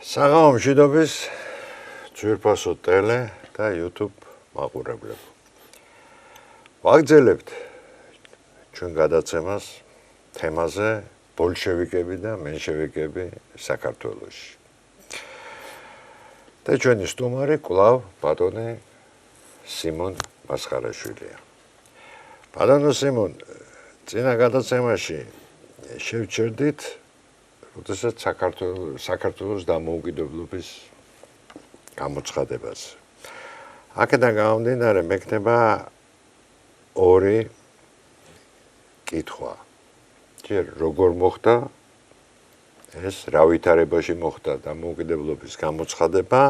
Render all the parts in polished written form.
საღამო მშვიდობის ძვირფასო ტელე და YouTube მაყურებლებო. ვაგრძელებთ ჩვენ გადაცემას თემაზე ბოლშევიკები და მენშევიკები საქართველოში. და ჩვენი სტუმარი კვლავ ბატონი სიმონ მასხარაშვილია. ბატონო სიმონ, წინა გადაცემაში შევჩერდით როდესაც საქართველოს დამოუკიდებლობის გამოცხადებაზე. აქედან გამომდინარე მექნება ორი კითხვა. ჯერ როგორ მოხდა ეს რა ვითარებაში მოხდა დამოუკიდებლობის გამოცხადება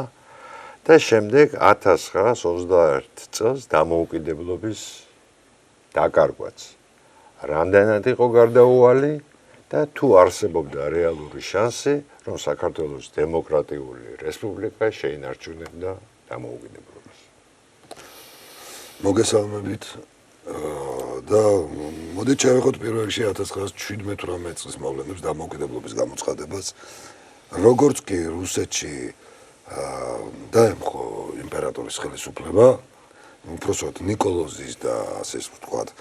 და შემდეგ 1921 წელს დამოუკიდებლობის დაკარგვაც. რამდენად იყო გარდაუვალი და თუ არსებობდა რეალური შანსი, რომ საქართველოს დემოკრატიული რესპუბლიკა შეინარჩუნებდა დამოუკიდებლობას. მოგესალმებით და მოდით შევეხოთ პირველ რიგში 1917 წლის მოვლენებს დამოუკიდებლობის გამოცხადებას, როგორც კი რუსეთში დაემხო იმპერატორის ხელისუფლება, უпроსოდ ნიკოლოზის და ასე ვთქვათ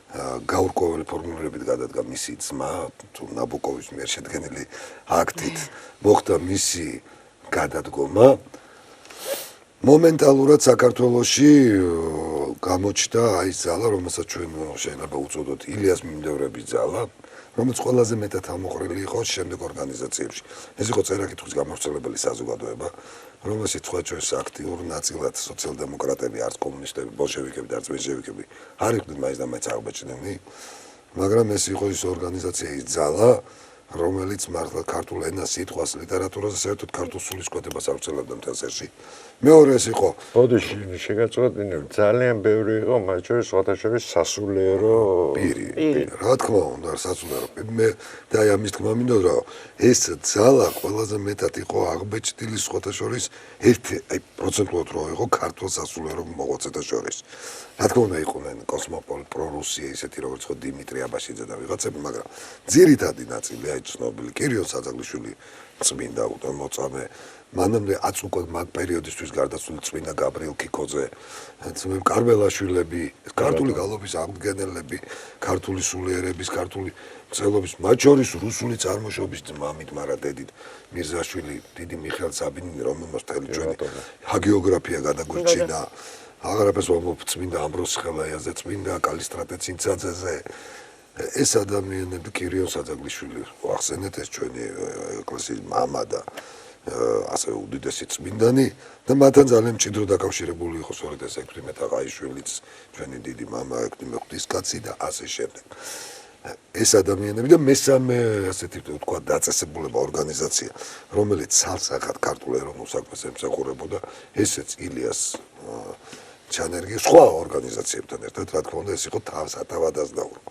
გაურკვეველი ფორმულებით გადადგა მისი ძმა, თუ ნაბოკოვის მიერ შედგენილი აქტით მოხდა მისი გადადგომა. მომენტალურად საქართველოში გამოჩნდა აი ძალა, რომელსაც ჩვენ შეიძლება უწოდოთ ილიას მიმდევრების ძალა, რომელიც ყველაზე მეტად ამოყრილი იყო შემდეგ ორგანიზაციებში. ეს იყო წერა-კითხვის გამავრცელებელი საზოგადოება, რომელშიც სხვა ჩვენს აქტიურ ნაწილად სოციალ-დემოკრატები, არც კომუნისტები, ბოლშევიკები და არც მენშევიკები არ იყვნენ მაინც და მაინც აღბეჭდნები, მაგრამ ეს იყო ის ორგანიზაცია, ის ძალა, რომელიც მართლა ქართულ ენას, სიტყვას, ლიტერატურას, საერთოდ ქართულ სულისკვეთებას ავრცელებდა მთელს ერში. მეორე ეს იყო. ბოდიში შეგაწყვეტინებ, ძალიან ბევრი იყო, მათ შორის სხვათა შორის სასულიერო პირი. რა თქმა უნდა, სასულიერო. მე და აი ამის თქმა მინდა რომ ეს ძალა ყველაზე მეტად იყო აღბეჭდილი სხვათა შორის ერთი აი პროცენტულად რო იყო ქართულ სასულიერო მოღვაწეთა შორის. რა თქმა უნდა იყვნენ კოსმოპოლი, პრორუსია, ისეთი როგორც ხო დიმიტრი აბაშიძე და ვიღაცები, მაგრამ ძირითადი ნაწილი აი ცნობილი კირიო საძაღლიშვილი წმინდა მოწამე მანამდე აწუყოდ მაგ პერიოდისთვის გარდაცვლილი წმინდა გაბრიელ ქიქოძე, ძმები კარველაშვილები, ქართული გალობის აღდგენელები, ქართული სულიერების, ქართული მწერლობის, მათ შორის რუსული წარმოშობის ძმამით, მაგრამ დედით მირზაშვილი, დიდი მიხეილ საბინინი, რომელმაც მთელი ჩვენი ჰაგიოგრაფია გადაგვირჩინა. აღარაფერს ვამბობ წმინდა ამბროს ხელაიაზე, წმინდა კალისტრატე ცინცაძეზე. ეს ადამიანები კირიო საძაღლიშვილი ახსენეთ ეს ჩვენი ეკლესიის მამა და ასე უდიდესი წმინდანი და მათთან ძალიან მჭიდრო დაკავშირებული იყო სწორედ ეს ექვთიმე თაყაიშვილიც, ჩვენი დიდი მამა, ექვთიმე ღვთისკაცი და ასე შემდეგ. ეს ადამიანები და მესამე ასეთი ვთქვათ დაწესებულება ორგანიზაცია, რომელიც ცალსახად ქართულ ეროვნულ საქმეს ემსახურებოდა, ესეც ილიას ჩანერგი სხვა ორგანიზაციებთან ერთად, რა თქმა უნდა, ეს იყო სათავადაზნაურო.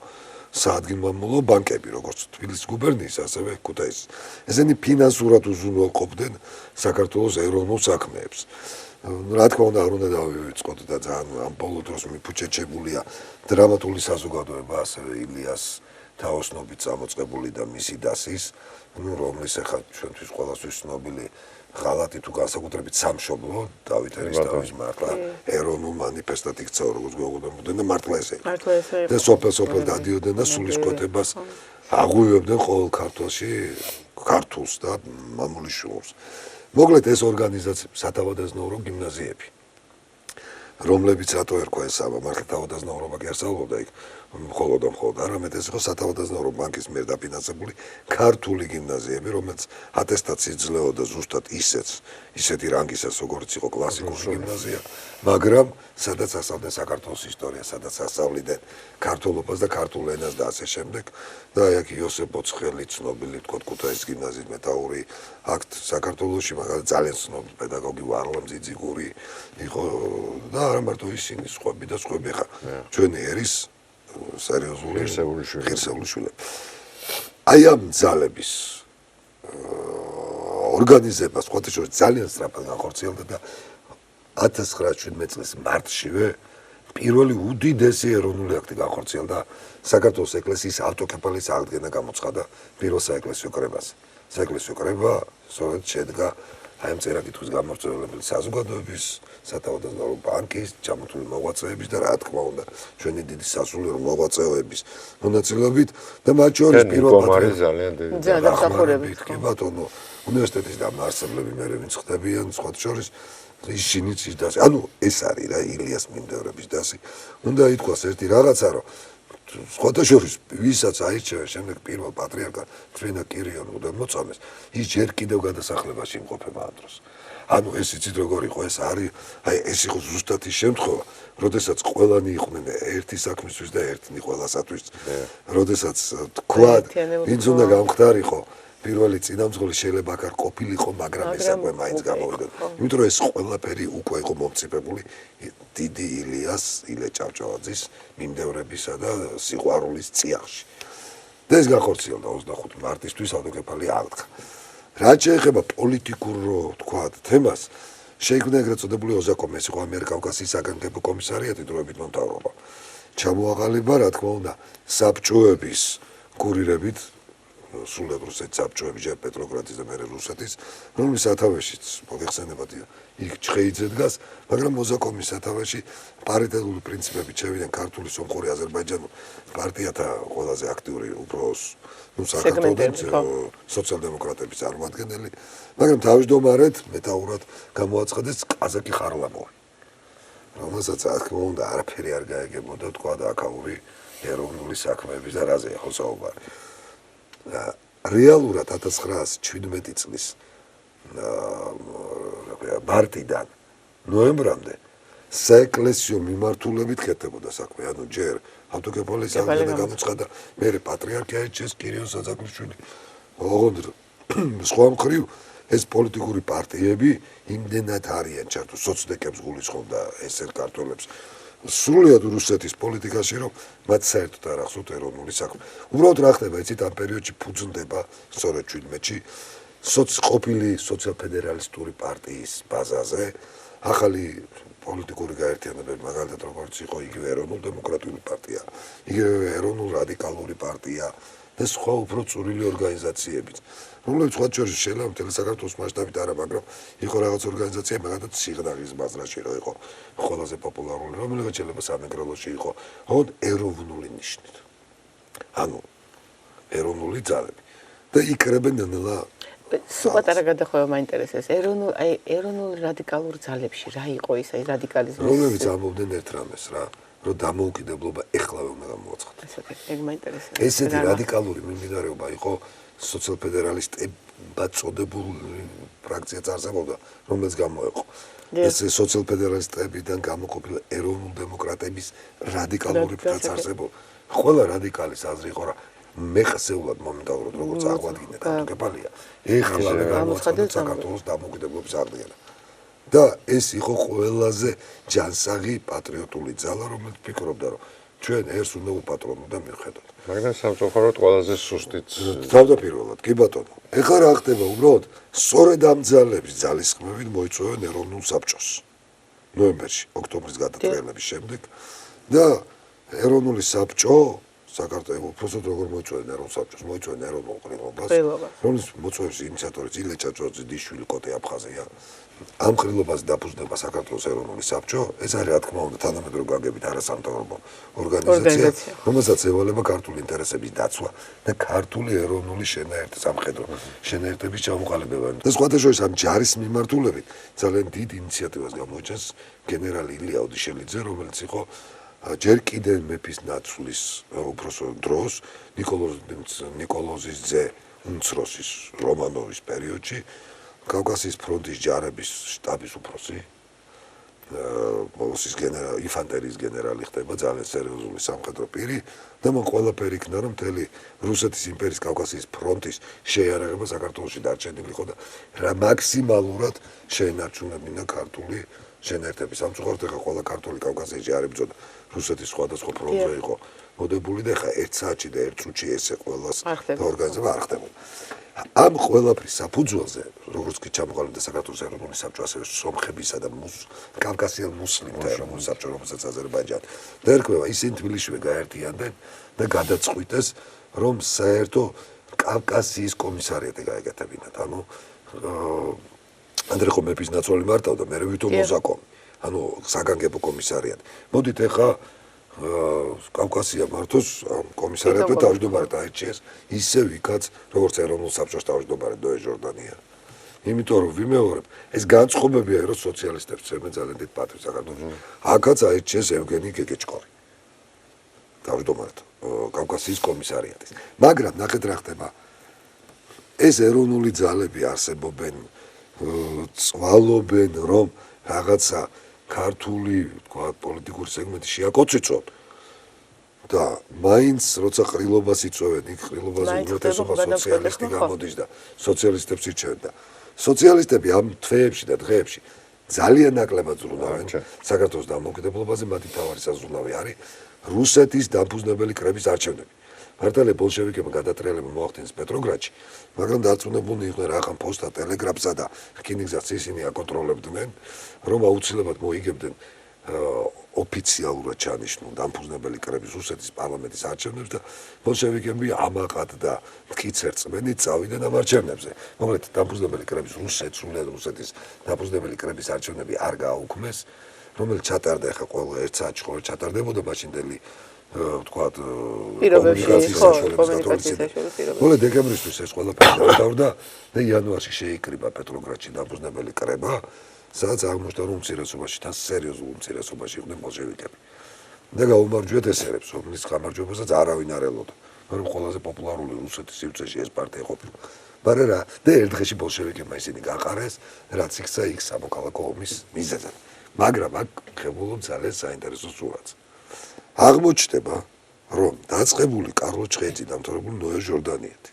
საადგილმამულო ბანკები, როგორც თბილისის გუბერნიის, ასევე ქუთაისის. ესენი ფინანსურად უზრუნველყოფდნენ საქართველოს ეროვნულ საქმეებს. რა თქმა უნდა, არ უნდა დავივიწყოთ და ძალიან ამ ბოლო დროს მიფუჭეჭებულია დრამატული საზოგადოება, ასევე ილიას თაოსნობით წამოწყებული და მისი დასის, რომლის ახლა ჩვენთვის ყველასთვის ცნობილი ღალატი თუ განსაკუთრებით სამშობლო დავით ერისთავის მართლა ეროვნულ მანიფესტად იქცა როგორც გვეუბნებოდნენ და მართლა ესე იყო. და სოფელ დადიოდნენ და სულისკვეთებას აღვივებდნენ ყოველ ქართლში ქართულს და მამული შუღურს. მოკლედ ეს ორგანიზაციები სათავადაზნაურო გიმნაზიები, რომლებიც რატო ერქვა ეს მართლა თავადაზნაურობა კი არ სწავლობდა იქ მხოლოდ არამედ ეს იყო სათავადაზნაურო ბანკის მიერ დაფინანსებული ქართული გიმნაზიები, რომელიც ატესტაციის ძლეოდა ზუსტად ისეთი რანგისას, როგორც იყო კლასიკური გიმნაზია, მაგრამ სადაც ასწავლდნენ საქართველოს ისტორიას, სადაც ასწავლიდნენ ქართულობას და ქართულ ენას და ასე შემდეგ. და აი აქ იოსებ ოცხელი ცნობილი თქო ქუთაისის გიმნაზიის მეტაური აქ საქართველოში მაგალითად ძალიან ცნობილი პედაგოგი ვარლამ ძიძიგური იყო და არა მარტო ისინი, სხვები და სხვები ხა ჩვენი ერის სერიოზული ღირსეული. აი ამ ძალების ორგანიზება სხვათა შორის ძალიან სწრაფად განხორციელდა და 1917 წლის მარტშივე პირველი უდიდესი ეროვნული აქტი განხორციელდა საქართველოს ეკლესიის ავტოკეფალიის აღდგენა გამოცხადა პირველ საეკლესიო კრებაზე. საეკლესიო კრება სწორედ შედგა აი ამ წერაკითხვის გამორჩენებელი საზოგადოების, სათავადაზნაურო ბანკის, ჩამოთვლილი მოღვაწეების და რა თქმა უნდა, ჩვენი დიდი სასულიერო მოღვაწეების მონაწილეობით და მათ შორის პირველ პატრი ძალიან დიდი დამსახურებით. კი ბატონო, უნივერსიტეტის დამაარსებლები მე ვინც ხდებიან, სხვა შორის ისინიც ის დასი. ანუ ეს არის რა ილიას მიმდევრების დასი. უნდა ითქვას ერთი რაღაცა, რომ სხვათა შორის ვისაც აირჩევა შემდეგ პირველ პატრიარქად წმინდა კირიონ უდაბნოწამეს, ის ჯერ კიდევ გადასახლებაში იმყოფება ამ დროს. ანუ ეს იცით როგორ იყო, ეს არის, აი ეს იყო ზუსტად ის შემთხვევა, როდესაც ყველანი იყვნენ ერთი საქმისთვის და ერთნი ყველასათვის. როდესაც თქვა, ვინც უნდა გამختارიყო პირველი წინამძღოლი შეიძლება აქ არ ყოფილიყო, მაგრამ ეს აკვე მაინც გამოვიდა. იმიტომ რომ ეს ყველაფერი უკვე იყო მომწიფებული დიდი ილიას, ილე ჭავჭავაძის მიმდევრებისა და სიყვარულის წიაღში. და ეს განხორციელდა 25 მარტისთვის ავტოკეფალი აღდგა. რაც შეეხება პოლიტიკურ, თქვა, თემას, შეიქმნა ეგრეთ წოდებული ოზაკომ, ეს იყო ამიერკავკასიის საგანგებო კომისარიატი დროებით მომთავრობა. ჩამოაყალიბა, რა თქმა უნდა, საბჭოების კურირებით სულად რუსეთის საბჭოების ჯერ პეტროგრადის და მერე რუსეთის, რომლის სათავეშიც მოიხსენებათ იქ ჩხეიძე დგას, მაგრამ ოზაკომის სათავეში პარიტეტული პრინციპებით შევიდნენ ქართული, სომხური, აზერბაიჯანული პარტიათა ყველაზე აქტიური უბრალოდ საქართველოს სოციალ-დემოკრატების წარმომადგენელი, მაგრამ თავმჯდომარედ მეტაურად გამოაცხადეს ყაზაკი ხარლამოვი, რომელსაც რა თქმა უნდა არაფერი არ გაეგებოდა თქვა და აქაური ეროვნული საქმეების და რაზე ხო საუბარი. რეალურად 1917 წლის მარტიდან ნოემბრამდე საეკლესიო მიმართულებით ხდებოდა საქმე, ანუ ჯერ ავტოკეფალის აღდგენა გამოცხადა, მერე პატრიარქი აირჩიეს კირიო საძაგლიშვილი. ოღონდ სხვა მხრივ ეს პოლიტიკური პარტიები იმდენად არიან ჩართული, სოცდეკებს გულისხმობდა ესერ ქართველებს. სრულიად რუსეთის პოლიტიკაში, რომ მათ საერთოდ არ ახსოვთ ეროვნული საქმე. უბრალოდ რა ხდება, იცით, ამ პერიოდში ფუძნდება სწორედ 17-ში ყოფილი სოციალ-ფედერალისტური პარტიის ბაზაზე ახალი პოლიტიკური გაერთიანებები, მაგალითად როგორც იყო იგივე ეროვნულ-დემოკრატიული პარტია, იგივე ეროვნულ-რადიკალური პარტია და სხვა უფრო წვრილი ორგანიზაციებიც, რომლებიც სხვა შორის შეიძლება მთელი საქართველოს მასშტაბით არა, მაგრამ იყო რაღაც ორგანიზაცია, მაგალითად სიღნაღის ბაზრაში რო იყო ყველაზე პოპულარული, რომელიც შეიძლება სამეგრელოში იყო, ოღონდ ეროვნული ნიშნით. ანუ ეროვნული ძალები და იქრებენ ნელა სულ პატარა გადახვევა მაინტერესებს. ეროვნულ რადიკალურ ძალებში რა იყო ის აი რადიკალიზმი? რომლებიც ამბობდნენ ერთ რამეს რა, რომ დამოუკიდებლობა ეხლავე უნდა გამოაცხადოს. ეგ მაინტერესებს. ესეთი რადიკალური მიმდინარეობა იყო სოციალ-ფედერალისტებად წოდებული ფრაქცია წარსებობდა, რომელიც გამოეყო. ეს სოციალ-ფედერალისტებიდან გამოყოფილი ეროვნულ-დემოკრატების რადიკალური ფრაქცია. ყველა რადიკალის აზრი იყო რა მეხსეულად მომენტალურად როგორც აღვადგინეთ ავტოკეფალია, ეხლავე გამოაცხადეთ საქართველოს დამოუკიდებლობის აღდგენა. და ეს იყო ყველაზე ჯანსაღი პატრიოტული ძალა, რომელიც ფიქრობდა, რომ ჩვენ ერთს უნდა უპატრონოთ და მივხედოთ. მაგრამ სამწუხაროდ ყველაზე სუსტიც თავდაპირველად, კი ბატონო. ეხლა რა ხდება უბრალოდ სწორედ ამ ძალების ძალისხმევით მოიწვევენ ეროვნულ საბჭოს. ნოემბერში, ოქტომბრის გადატრიალების შემდეგ და ეროვნული საბჭო საქართველოს უბრალოდ როგორ მოიწვევენ ეროვნულ საბჭოს, მოიწვევენ ეროვნულ ყრილობას, რომლის მოწვევის ინიციატორიც ილე ჭავჭავაძის დიშვილი კოტე აფხაზია. ამ ყრილობას დაფუძნება საქართველოს ეროვნული საბჭო, ეს არის რა თქმა უნდა თანამედროვე გაგებით არასამთავრობო ორგანიზაცია, რომელსაც ევალება ქართული ინტერესების დაცვა და ქართული ეროვნული სამხედრო შენაერთების ჩამოყალიბება. და სხვათა შორის ამ ჯარის მიმართულებით ძალიან დიდ ინიციატივას გამოიჩენს გენერალი ილია ოდიშელიძე, რომელიც იყო ჯერ კიდევ მეფის ნაცვლის უფროსო დროს ნიკოლოზის ძე უმცროსის რომანოვის პერიოდში კავკასიის ფრონტის ჯარების შტაბის უფროსი, მოლოსის ინფანტერიის გენერალი ხდება, ძალიან სერიოზული სამხედრო პირი და მან ყველაფერი იქნა, რომ მთელი რუსეთის იმპერიის კავკასიის ფრონტის შეიარაღება საქართველოში დარჩენილი იყო და რა მაქსიმალურად შეენარჩუნებინა ქართული შენაერთები. სამწუხაროდ ეხლა ყველა ქართული კავკასიის ჯარი ბრძოდა რუსეთის სხვადასხვა ფრონტზე იყო მოდებული და ეხლა ერთ საათში და ერთ წუთში ესე ყველას ორგანიზება არ ხდებოდა. ამ ყველაფრის საფუძველზე, როგორც კი ჩამოყალიბდა საქართველოს ეროვნული საბჭო, ასევე სომხებისა და კავკასიელ მუსლიმთა ეროვნული საბჭო, რომელსაც აზერბაიჯანი დაერქმევა, ისინი თბილისშივე გაერთიანდნენ და გადაწყვიტეს, რომ საერთო კავკასიის კომისარიატი გაეკეთებინათ. ანუ ანდრეხო მეფის ნაცვალი მართავდა, მე ვითომ მოზაკომი. ანუ საგანგებო კომისარიატი. მოდით ახლა კავკასია მართოს კომისარიატი თავმჯდომარედ აირჩიეს ისე ვიქაც როგორც ეროვნულ საბჭოს თავმჯდომარე დოე ჟორდანია. იმიტომ რომ ვიმეორებ, ეს განწყობებია რომ სოციალისტებს ცემენ ძალიან დიდ პატივს საქართველოს. აქაც აირჩიეს ევგენი გეგეჭკორი. თავმჯდომარედ კავკასიის კომისარიატის. მაგრამ ნახეთ რა ხდება. ეს ეროვნული ძალები არსებობენ, წვალობენ რომ რაღაცა ქართული, თქვა, პოლიტიკური სეგმენტი შეაკოციცონ და მაინც როცა ყრილობას იწვევენ, იქ ყრილობაზე უმეტესობა სოციალისტი გამოდის და სოციალისტებს ირჩევენ და სოციალისტები ამ თვეებში და დღეებში ძალიან ნაკლებად ზრუნავენ საქართველოს დამოუკიდებლობაზე, მათი მთავარი საზრუნავი არის რუსეთის დამფუძნებელი კრების არჩევნები. მართალია ბოლშევიკებმა გადატრიალება მოახდინეს პეტროგრადში, მაგრამ დარწმუნებულნი იყვნენ რახან პოსტა, ტელეგრაფსა და რკინიგზას ისინი აკონტროლებდნენ, რომ აუცილებლად მოიგებდნენ ოფიციალურად ჩანიშნულ დამფუძნებელი კრების რუსეთის პარლამენტის არჩევნებს და ბოლშევიკები ამაყად და მტკიცერ წმენით წავიდნენ ამ არჩევნებზე. მოკლედ დამფუძნებელი კრების რუსეთის დამფუძნებელი კრების არჩევნები არ გააუქმეს, რომელიც ჩატარდა ახლა ყველა ერთ საათში ხოლმე ჩატარდებოდა მაშინდელი ვთქვათ კომუნიკაციის საშუალებით. მოლე დეკემბრისთვის ეს ყველაფერი დავდავდა და იანვარში შეიკრიბა პეტროგრადში დამფუძნებელი კრება, სადაც აღმოჩნდა რომ უმცირესობაში თან სერიოზულ უმცირესობაში იყვნენ ბოლშევიკები. და გაუმარჯვეთ ესერებს, რომლის გამარჯვებასაც არავინ არ ელოდა. მაგრამ ყველაზე პოპულარული რუსეთის სივრცეში ეს პარტია ყოფილა. მაგრამ რა და ერთ დღეში ბოლშევიკებმა ისინი გაყარეს, რაც იქცა იქ სამოქალაქო ომის მიზეზად. მაგრამ აქ ხებულობ ძალიან საინტერესო სურათს. აღმოჩნდება, რომ დაწყებული კარლო ჩხეიძე დამთავრებული ნოე ჟორდანიეთი.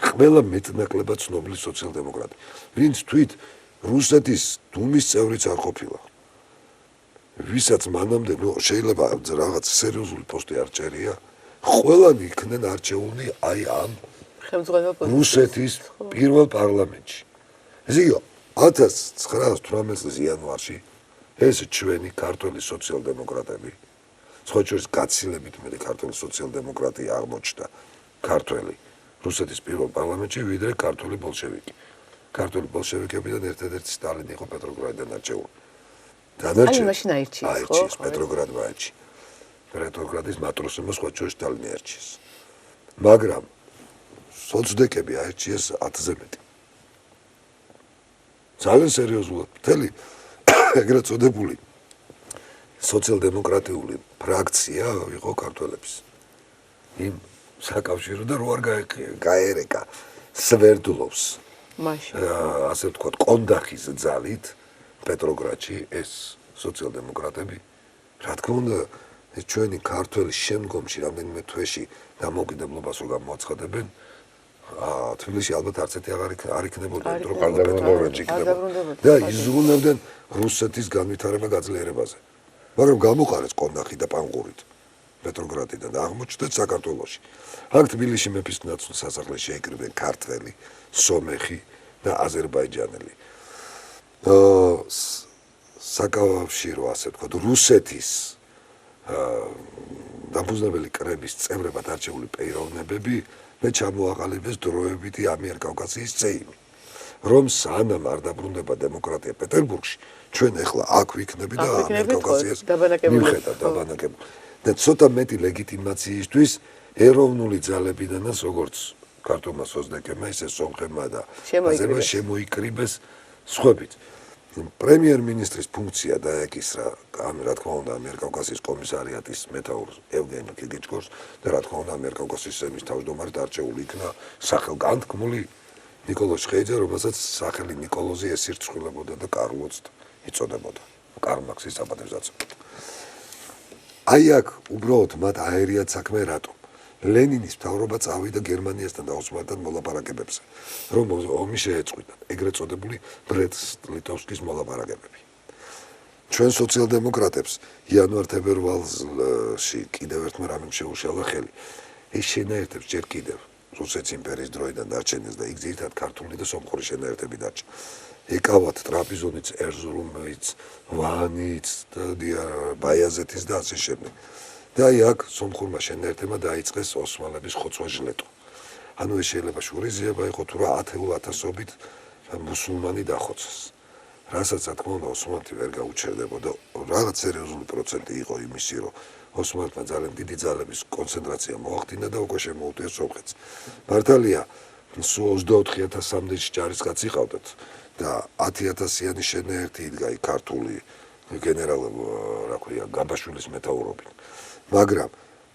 ყველა მეტნაკლებად ცნობილი სოციალ-დემოკრატი, ვინც თვით რუსეთის დუმის წევრიც არ ყოფილა. ვისაც მანამდე შეიძლება რაღაც სერიოზული პოსტი არ წერია, ყველანი იქნენ არჩეულნი აი ამ რუსეთის პირველ პარლამენტში. ესე იგი 1918 წლის იანვარში ეს ჩვენი ქართველი სოციალ-დემოკრატები სხვა შორის გაცილებით მეტი ქართული სოციალ-დემოკრატია აღმოჩნდა ქართველი რუსეთის პირველ პარლამენტში ვიდრე ქართული ბოლშევიკი. ქართული ბოლშევიკებიდან ერთადერთი სტალინი იყო პეტროგრადიდან არჩეული. დანარჩენი მაშინ აირჩიეს, ხო? პეტროგრადმა აირჩიეს. პეტროგრადის მატროსებმა სხვა შორის სტალინი აირჩიეს. მაგრამ სოცდეკები აირჩიეს 1000-ზე მეტი. ძალიან სერიოზულად მთელი ეგრეთ წოდებული სოციალ-დემოკრატიული ფრაქცია იყო ქართველების. იმ საკავშირო და რო არ გაერეკა სვერდლოვს. მაშინ ასე ვთქვათ, კონდახის ძალით პეტროგრადში ეს სოციალ-დემოკრატები, რა თქმა უნდა, ეს ჩვენი ქართველი შემდგომში რამდენიმე თვეში დამოუკიდებლობას რო გამოაცხადებენ, თბილისში ალბათ არც ერთი არ იქნებოდა, რომ პეტროგრადში იქნებოდა. და იზრუნებდნენ რუსეთის განვითარება გაძლიერებაზე. მაგრამ გამოყარეს კონდახი და პანღურით პეტროგრადიდან და აღმოჩნდეთ საქართველოში. აქ თბილისში მეფის ნაცვლ სასახლეში შეიკრიბნენ ქართველი, სომეხი და აზერბაიჯანელი. საკავშირო ასე ვთქვათ, რუსეთის დამფუძნებელი კრების წევრებად არჩეული პიროვნებები და ჩამოაყალიბეს დროებითი ამიერკავკასიის წეიმი. რომ სანამ არ დაბრუნდება დემოკრატია პეტერბურგში, ჩვენ ახლა აქ ვიქნები და ამიერკავკასიას მივხედავ დაბანაკებული. და ცოტა მეტი ლეგიტიმაციისთვის ეროვნული ძალებიდანაც როგორც ქართულმა სოცდეკებმა, ისე სომხებმა და აზერბაიჯანმა შემოიკრიბეს სხვებით. პრემიერ-მინისტრის ფუნქცია დაეკისრა, რა თქმა უნდა, ამიერკავკასიის კომისარიატის მეთაურს ევგენი გეგეჭკორს და რა თქმა უნდა, ამიერკავკასიის სემის თავმჯდომარედ არჩეული იქნა სახელგანთქმული ნიკოლოზ ჩხეიძე, რომელსაც სახელი ნიკოლოზი ესირცხვილებოდა და კარლოც იწოდებოდა. კარლ მარქსის საპატივსაცემად. აი აქ უბრალოდ მათ აერიათ საქმე რატომ? ლენინის მთავრობა წავიდა გერმანიასთან და ოსმალეთთან მოლაპარაკებებზე, რომ ომი შეეწყვიტათ, ეგრეთ წოდებული ბრესტ-ლიტოვსკის მოლაპარაკებები. ჩვენ სოციალ-დემოკრატებს იანვარ-თებერვალში კიდევ ერთმა რამემ შეუშალა ხელი. ეს შენაერთებს ჯერ კიდევ რუსეთის იმპერიის დროიდან დარჩენეს და იქ ძირითადად ქართული და სომხური შენაერთები დარჩა. ეკავათ ტრაპიზონიც, ერზურუმიც, ვანიც და ბაიაზეთის და ასე შემდეგ. და აი აქ სომხურმა შენაერთებმა დაიწყეს ოსმალების ხოცვა-ჟლეტო. ანუ ეს შეიძლება შურიზიება იყო თუ რა ათეულათასობით მუსულმანი დახოცეს. რასაც რა თქმა უნდა ოსმალეთი ვერ გაუჩერდებოდა, რაღაც სერიოზული პროცენტი იყო იმისი, რომ ოსმალეთმა ძალიან დიდი ძალების კონცენტრაცია მოახდინა და უკვე შემოუტიეს სომხეთს. მართალია, სულ 24,000-მდე ჯარისკაცი იყავდათ და 10,000-იანი შენაერთი იდგა იქ ქართული გენერალ რა ქვია გაბაშვილის მეთაურობით. მაგრამ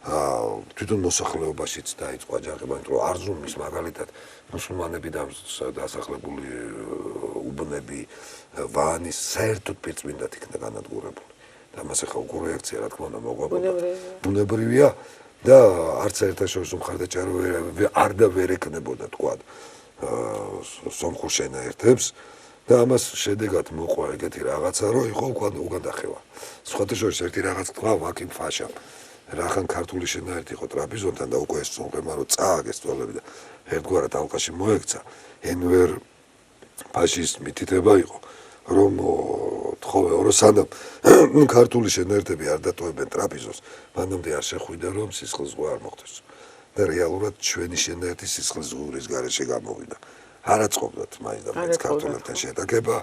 თვითონ მოსახლეობაშიც დაიწყო აჯანყება, იმიტომ რომ არზრუმის მაგალითად მუსულმანები დასახლებული უბნები ვანის საერთოდ პირწმინდად იქნა განადგურებული. და მას ახლა უკვე რეაქცია რა თქმა უნდა მოყვებოდა. ბუნებრივია და არც საერთაშორისო მხარდაჭერა არ და ვერ ეკნებოდა თქვა სომხურ შენაერთებს და ამას შედეგად მოყვა ეგეთი რაღაცა, რომ იყო უკან დახევა. სხვათა შორის ერთი რაღაც თქვა ვაკიმ ფაშამ. რახან ქართული შენაერთი იყო ტრაპიზონთან და უკვე ეს სომხებმა რომ წააგეს წოლები და ერთგვარად ალყაში მოექცა, ენვერ ფაშის მითითება იყო, რომ თხოვე რომ სანამ ქართული შენაერთები არ დატოვებენ ტრაპიზონს, მანამდე არ შეხვიდა რომ სისხლისღვრა არ მოხდეს. და რეალურად ჩვენი შენაერთი სისხლისღვრის გარეშე გამოვიდა. არ აწყობდათ მაინც და მაინც ქართულებთან შეტაკება,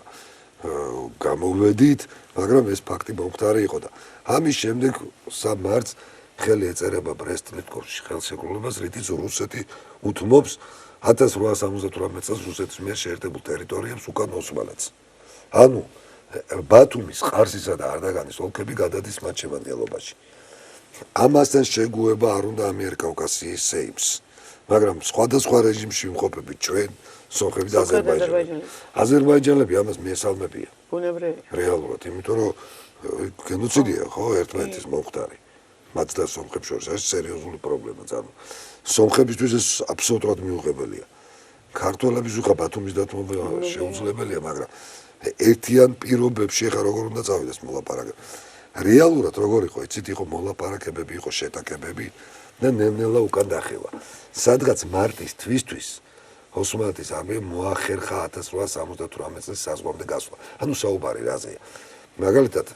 გამოვედით, მაგრამ ეს ფაქტი მომხდარი იყო და ამის შემდეგ სამართს ხელი ეწერება ბრესტ-ლიტოვსკის ხელშეკრულებას, რითიც რუსეთი უთმობს 1878 წელს რუსეთის მიერ შეერთებულ ტერიტორიებს უკან ოსმალეთს. ანუ ბათუმის, ყარსისა და არდაგანის ოლქები გადადის მათ შემადგენლობაში. ამასთან შეგუება არ უნდა ამიერკავკასიის სეიმს, მაგრამ სხვადასხვა რეჟიმში იმყოფებით ჩვენ სომხები და აზერბაიჯანელები. აზერბაიჯანელები ამას მიესალმებიან. ბუნებრივია. რეალურად, იმიტომ რომ გენოციდია ხო ერთმანეთის მომხდარი. მათ და სომხებს შორის არის სერიოზული პრობლემა, ანუ სომხებისთვის ეს აბსოლუტურად მიუღებელია. ქართველების უხა ბათუმის დათმობა შეუძლებელია, მაგრამ ერთიან პირობებში ხა როგორ უნდა წავიდეს მოლაპარაკება. რეალურად როგორ იყო, იცით იყო მოლაპარაკებები, იყო შეტაკებები და ნელ-ნელა უკან დახევა. სადღაც მარტის თვისთვის ოსმალეთის არმიამ მოახერხა 1878 წლის საზღვამდე გასვლა. ანუ საუბარი რაზეა. მაგალითად,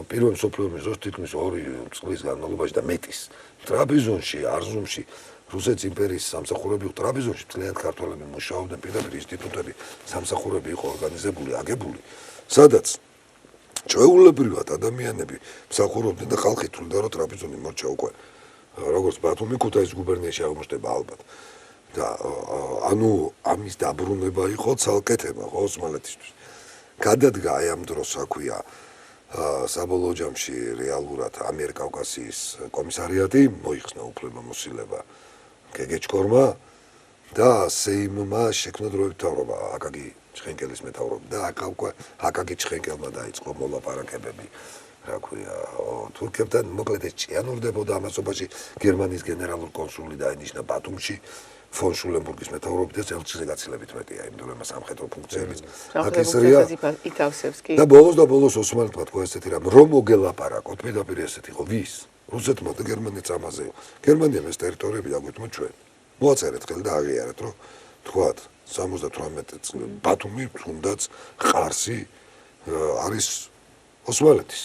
პირველ მსოფლიო ომის დროს თითქმის 2 წლის განმავლობაში და მეტის ტრაპიზონში, არზრუმში რუსეთის იმპერიის სამსახურები ტრაპიზონში მთლიანად ქართველები მუშაობდნენ, პირდაპირ ინსტიტუტები, სამსახურები იყო ორგანიზებული, აგებული, სადაც ჩვეულებრივად ადამიანები მსახურობდნენ და ხალხი თვლიდა, რომ ტრაპიზონი მორჩა უკვე როგორც ბათუმი, ქუთაისის გუბერნიაში აღმოჩნდება ალბათ. და ანუ ამის დაბრუნება იყო ცალკე თემა ხო ოსმალეთისთვის. გადადგა აი ამ დროს აქვია საბოლოო ჯამში რეალურად ამიერკავკასიის კომისარიატი მოიხსნა უფლებამოსილება გეგეჭკორმა და სეიმმა შექმნა დროებით მთავრობა აკაკი ჩხენკელის მეთაურობით და აკაკი ჩხენკელმა დაიწყო მოლაპარაკებები რა ქვია თურქებთან მოკლედ ეს ჭიანურდებოდა ამასობაში გერმანიის გენერალური კონსული დაინიშნა ბათუმში ფონ შულენბურგის მეთაურობით და ელჩიზე გაცილებით მეტია, იმიტომ რომ სამხედრო ფუნქციებიც აკისრია. ითავსებს კი. და ბოლოს ოსმალეთმა თქვა ესეთი რამ, რომ მოგელაპარაკოთ, პირდაპირ ესეთი ხო, ვის? რუსეთმა და გერმანიაც ამაზე. გერმანიამ ეს ტერიტორიები დაგვეთმო ჩვენ. მოაწერეთ ხელი და აღიარეთ, რომ თქვათ 78 წლები ბათუმი თუნდაც ყარსი არის ოსმალეთის.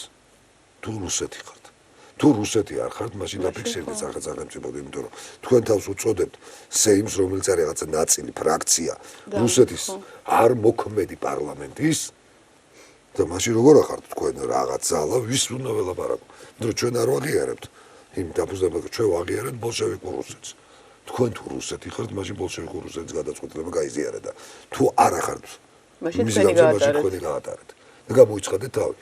თუ რუსეთი ხართ. თუ რუსეთი არ ხართ, მაშინ დაფიქსირდეთ სახელმწიფოდ, იმიტომ რომ თქვენ თავს უწოდებთ სეიმს, რომელიც არის რაღაცა ნაწილი, ფრაქცია რუსეთის არ მოქმედი პარლამენტის და მაშინ როგორ ახართ თქვენ რაღაც ძალა, ვის უნდა ველაპარაკო? იმიტომ რომ ჩვენ არ ვაღიარებთ იმ დაფუძნებელს, ჩვენ ვაღიარებთ ბოლშევიკურ რუსეთს. თქვენ თუ რუსეთი ხართ, მაშინ ბოლშევიკურ რუსეთის გადაწყვეტილება გაიზიარეთ და თუ არ ახართ, მაშინ თქვენი გაატარეთ. და გამოიცხადეთ თავი.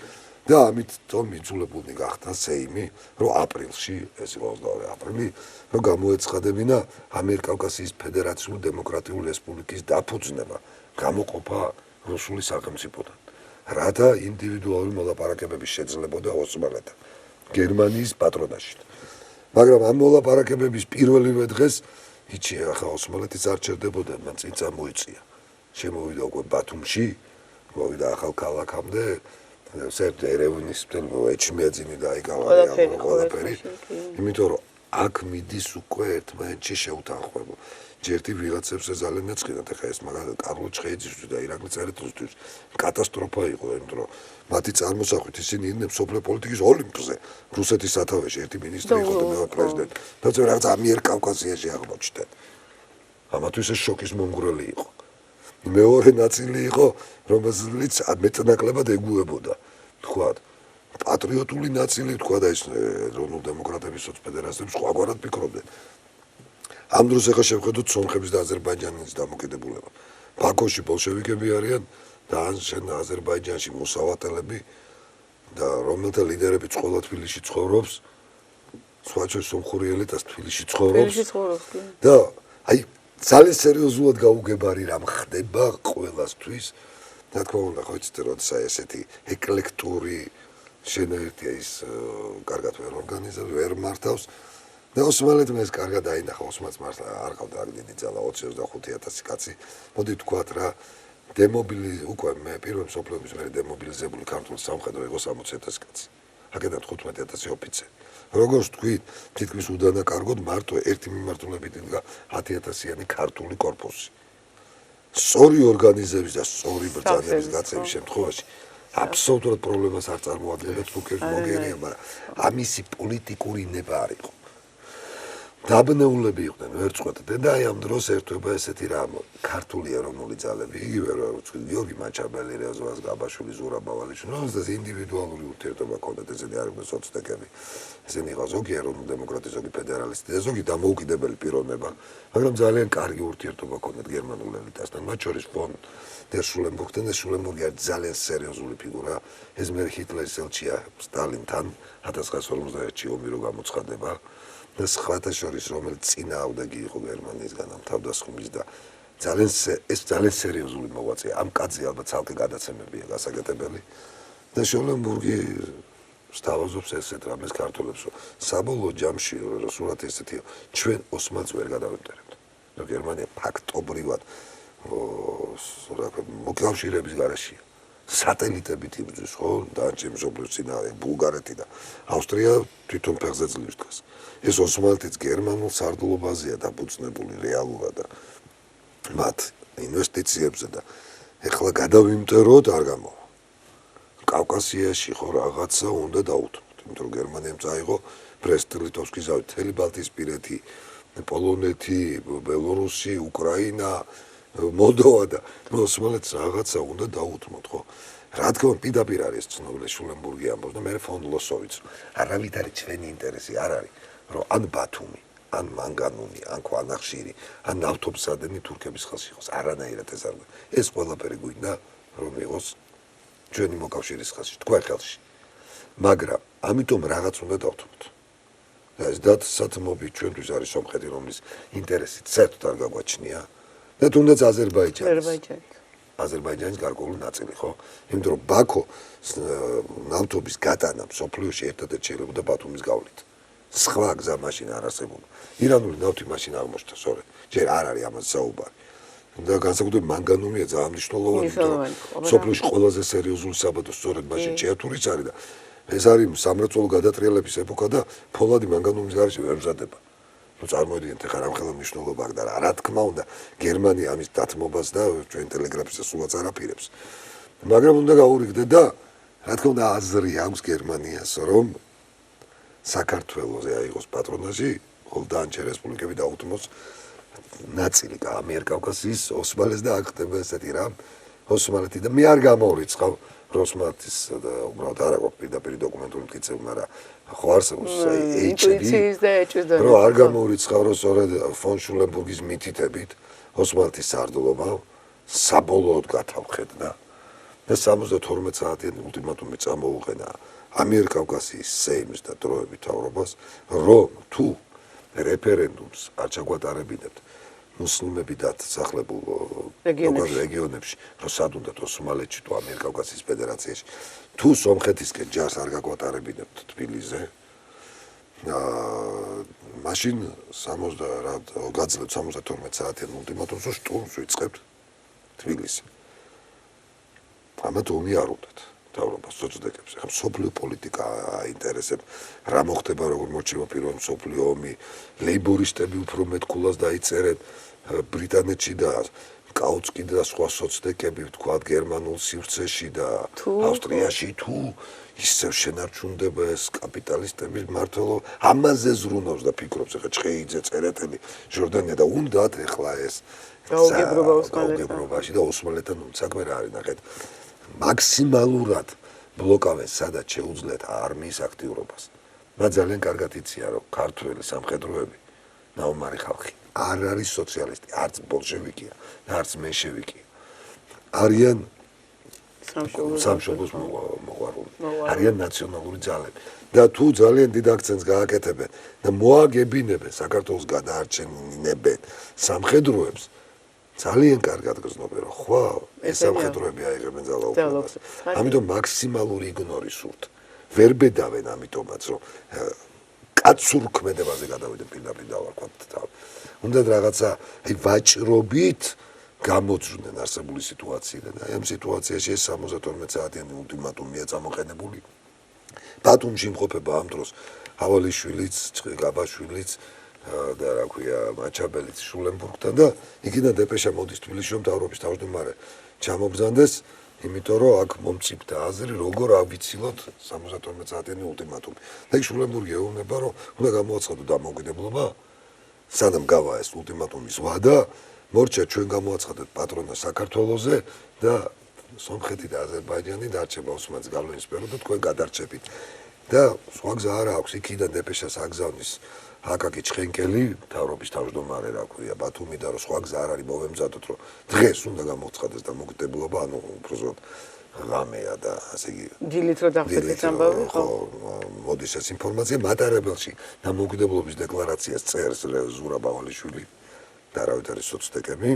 და ამით თომიძულებულნი გახდა სეიმი, რომ აპრილში, ეს იყო 22 აპრილი, რომ გამოეცხადებინა ამიერკავკასიის ფედერაციული დემოკრატიული რესპუბლიკის დაფუძნება, გამოყოფა რუსული სახელმწიფოდან. რათა ინდივიდუალური მოლაპარაკებები შეძლებოდა ოსმალეთთან, გერმანიის პატრონაჟით. მაგრამ ამ მოლაპარაკებების პირველივე დღეს იჩია ხა ოსმალეთის არ ჩერდებოდა, მან წინ წამოიწია. შემოვიდა უკვე ბათუმში, მოვიდა ახალ ქალაქამდე საერთოდ ერევნის ეჩმიაძინი დაიკავა ყველაფერი, იმიტომ რომ აქ მიდის უკვე ერთმანეთში შეუთანხმება. ჯერტი ვიღაცებს ძალიან ეწყინათ, ეხლა ეს მაგალითად კარლო ჩხეიძისთვის და ირაკლი წერეთელისთვის კატასტროფა იყო, იმიტომ რომ მათი წარმოსახვით ისინი იდნენ სოფლიო პოლიტიკის ოლიმპზე, რუსეთის სათავეში ერთი მინისტრი იყო და მეორე პრეზიდენტი. და რაღაც ამიერკავკასიაში აღმოჩნდნენ. ამათთვის ეს შოკის მომგვრელი იყო. მეორე ნაწილი იყო, რომელსაც მეტნაკლებად ეგუებოდა. თქვა პატრიოტული ნაწილი, თქვა და ის ეროვნულ დემოკრატების სოციალ-ფედერაციები სხვაგვარად ფიქრობდნენ. ამ დროს ახლა შევხედოთ სომხების და აზერბაიჯანის დამოკიდებულება. ბაქოში ბოლშევიკები არიან და ან შენ აზერბაიჯანში მოსავატელები და რომელთა ლიდერებიც ყველა თბილისში ცხოვრობს, სხვა სომხური ელიტას თბილისში ცხოვრობს. და აი ძალიან სერიოზულად გაუგებარი რამ ხდება ყველასთვის. რა თქმა უნდა, ხო იცით, როცა ესეთი ეკლექტური შენერთი ის კარგად ვერ ორგანიზებს, ვერ მართავს. და ოსმალეთმა ეს კარგად დაინახა, ოსმალეთს მართლა არ ყავდა აქ დიდი ძალა 25,000 კაცი. მოდი ვთქვათ რა, უკვე მე პირველ მსოფლიო ომის მერე დემობილიზებული ქართული სამხედრო იყო 60,000 კაცი. აქედან 15,000 ოფიცერი. როგორც თქვით, თითქმის უდანაკარგოდ მარტო ერთი მიმართულებით იდგა 10,000-იანი ქართული корпуსი. სწორი ორგანიზების და სწორი ბრძანების გაცემის შემთხვევაში აბსოლუტურად პრობლემას არ წარმოადგენდა თურქებს მოგერია, მაგრამ ამისი პოლიტიკური ნება არ იყო. დაბნეულები იყვნენ, ვერ წყვეტდნენ და აი ამ დროს ერთვება ესეთი რამ ქართული ეროვნული ძალები, იგივე როგორც გიორგი მაჩაბელი, რეზვას გაბაშვილი, ზურაბ ბავალიშვილი, რომელსაც ინდივიდუალური ურთიერთობა ჰქონდათ, ესენი არ იყვნენ სოცდეკები. ესენი იყო ზოგი ეროვნულ დემოკრატი, ზოგი ფედერალისტი და ზოგი დამოუკიდებელი პიროვნება, მაგრამ ძალიან კარგი ურთიერთობა ჰქონდათ გერმანულ ელიტასთან, მათ შორის ფონ დერ შულენბურგთან და შულენბურგი არის ძალიან სერიოზული ფიგურა. ეს მე ჰიტლერის ელჩია სტალინთან 1941-ში ომი რო გამოცხადება. და სხვათა შორის რომელიც წინააღმდეგი იყო გერმანიისგან ამ თავდასხმის და ეს ძალიან სერიოზული მოღვაწეა. ამ კაცზე ალბათ ცალკე გადაცემებია გასაკეთებელი და შულენბურგი სთავაზობს ესეთ რამეს ქართველებს, რომ საბოლოო ჯამში სურათი ესეთია, ჩვენ ოსმალს ვერ გადავემტერებთ. და გერმანია ფაქტობრივად მოკავშირეების გარეშეა. სატელიტებით იბრძვის, ხო? დანარჩენ მსოფლიოს წინააღმდეგ ბულგარეთი და ავსტრია თვითონ ფეხზე ძლივს დღეს. ეს ოსმალეთიც გერმანულ სარდლობაზეა დაფუძნებული რეალურად და მათ ინვესტიციებზე და ეხლა გადავიმტეროთ არ გამოვა. კავკასიაში ხო რაღაცა უნდა დაუთმოთ, იმიტომ რომ გერმანიამ წაიღო ბრესტ-ლიტოვსკის ზავი, მთელი ბალტიისპირეთი, პოლონეთი, ბელორუსი, უკრაინა, მოლდოვა და ოსმალეთს რაღაცა უნდა დაუთმოთ, ხო? რა თქმა უნდა, პირდაპირ არის ცნობილი შულენბურგი ამბობს და მე ფონ ლოსოვიც, არავით არის ჩვენი ინტერესი არ არის, რომ ან ბათუმი, ან მანგანუმი, ან ქვანახშირი, ან ნავთობსადენი თურქების ხელში იყოს, არანაირად ეს არ გვინდა. ეს ყველაფერი გვინდა, რომ იყოს ჩვენი მოკავშირის ხელში, თქვენ ხელში. მაგრამ ამიტომ რაღაც უნდა დავთმოთ. და ეს დათმობი ჩვენთვის არის სომხეთი, რომლის ინტერესი საერთოდ არ გაგვაჩნია. და თუნდაც აზერბაიჯანის გარკვეული ნაწილი, ხო? იმიტომ რომ ბაქო ნავთობის გატანა მსოფლიოში ერთადერთ შეიძლება ბათუმის გავლით. სხვა გზა მაშინ არ არსებობდა. ირანული ნავთი მაშინ აღმოჩნდა, სწორედ. ჯერ არ არის ამაზე საუბარი. და განსაკუთრებით მანგანუმია ძალიან მნიშვნელოვანი, მსოფლიოში ყველაზე სერიოზული საბადო სწორედ მაშინ ჭიათურის არის და ეს არის სამრეწველო გადატრიალების ეპოქა და ფოლადი მანგანუმის გარეშე ვერ მზადდება. წარმოიდგინეთ ახლა რამხელა მნიშვნელობა აქვს და რა თქმა უნდა გერმანია ამის დათმობას და ჩვენ ტელეგრაფის სულაც არაფირებს. მაგრამ უნდა გაურიგდეთ და რა თქმა უნდა აზრი აქვს გერმანიას რომ საქართველოზე აიღოს პატრონაჟი, ხოლო დანარჩენ რესპუბლიკები დაუთმოს ნაწილი ამიერკავკასიის ოსმალეთს და აქ ხდება ესეთი რამ ოსმალეთი და მე არ გამორიცხავ ოსმალეთის და უბრალოდ არ აქვს პირდაპირ დოკუმენტური მტკიცება, მაგრამ ხო არსებობს ინტუიციის და ეჭვის დონე. რომ არ გამორიცხავ, რომ სწორედ ფონ შულენბურგის მითითებით ოსმალეთის სარდლობა საბოლოოდ გათავხედდა და 72 საათიანი ულტიმატუმი წამოუყენა ამიერკავკასიის სეიმს და დროებით მთავრობას, რომ თუ რეფერენდუმს არ ჩაგვატარებინებთ მუსლიმები დასახლებულ რეგიონებში, რომ სად უნდათ ოსმალეთში თუ ამიერკავკასიის ფედერაციაში, თუ სომხეთისკენ ჯარს არ გაგვატარებინებთ თბილისზე, მაშინ გაძლევთ 72 საათიან ულტიმატუმს, რომ შტურმს ვიწყებთ თბილისში. ამათ ომი არ უნდათ მთავრობას სოცდეკებს. ახლა მსოფლიო პოლიტიკა აინტერესებს, რა მოხდება, როგორ მოჩება პირველ მსოფლიო ომი, ლეიბორისტები უფრო მეტ ქულას დაიწერენ ბრიტანეთში და კაუცკი და სხვა სოცდეკები თქვა გერმანულ სივრცეში და ავსტრიაში თუ ისევ შენარჩუნდება ეს კაპიტალისტების მმართველობა ამაზე ზრუნავს და ფიქრობს ეხა ჭყეიძე წერეთელი ჟორდანია და უნდათ ეხლა ეს გაუგებრობაში და ოსმალეთთან საქმე რა არის ნახეთ მაქსიმალურად ბლოკავენ სადაც შეუძლიათ არმიის აქტიურობას მათ ძალიან კარგად იციან რომ ქართველი სამხედროები ნაომარი ხალხი არ არის სოციალისტი არც ბოლშევიკია არც მენშევიკია არიან სამშობლოს მოყვარული არიან ნაციონალური ძალები და თუ ძალიან დიდ აქცენტს გააკეთებენ და მოაგებინებენ საქართველოს გადაარჩენინებენ სამხედროებს ძალიან კარგად გრძნობენ რომ ხო ეს სამხედროები აიღებენ ძალაუფლებას ამიტომ მაქსიმალური იგნორი სურთ ვერ ბედავენ ამიტომაც რომ კაცურ ქმედებაზე გადავიდე პირდაპირ დავარქვათ უნდა რაღაცა აი ვაჭრობით გამოძრდნენ არსებული სიტუაციიდან და ამ სიტუაციაში ეს 72 საათიანი ულტიმატუმია წამოყენებული ბათუმში იმყოფება ამ დროს ავალიშვილიც გაბაშვილიც და რა ქვია მაჩაბელიც შულენბურგთან და იქიდან დეპეშა მოდის თბილისში რომ მთავრობის თავმჯდომარე ჩამობრძანდეს იმიტომ რომ აქ მომწიფდა აზრი როგორ ავიცილოთ 72 საათიანი ულტიმატუმი და იქ შულენბურგი ეუბნება რომ უნდა გამოაცხადო დამოუკიდებლობა სანამ გავა ეს ულტიმატუმის ვადა მორჩა ჩვენ გამოაცხადეთ პატრონა საქართველოზე და სომხეთი და აზერბაიჯანი დარჩება ოსმალეთის გავლენის სფეროში და თქვენ გადარჩებით და სხვა გზა არ აქვს იქიდან დეპეშას აგზავნის აკაკი ჩხენკელი მთავრობის თავმჯდომარე რა ქვია ბათუმი და რომ სხვა გზა არ არის მოვემზადოთ რომ დღეს უნდა გამოცხადდეს დამოუკიდებლობა ანუ უბრალოდ ღამეა და ასე იგი დილით რო დახტეთ ამბავი ხო მოდის ეს ინფორმაცია მატარებელში დამოუკიდებლობის დეკლარაციას წერს ზურაბ ავალიშვილი და რა ვიცი სოცდეკები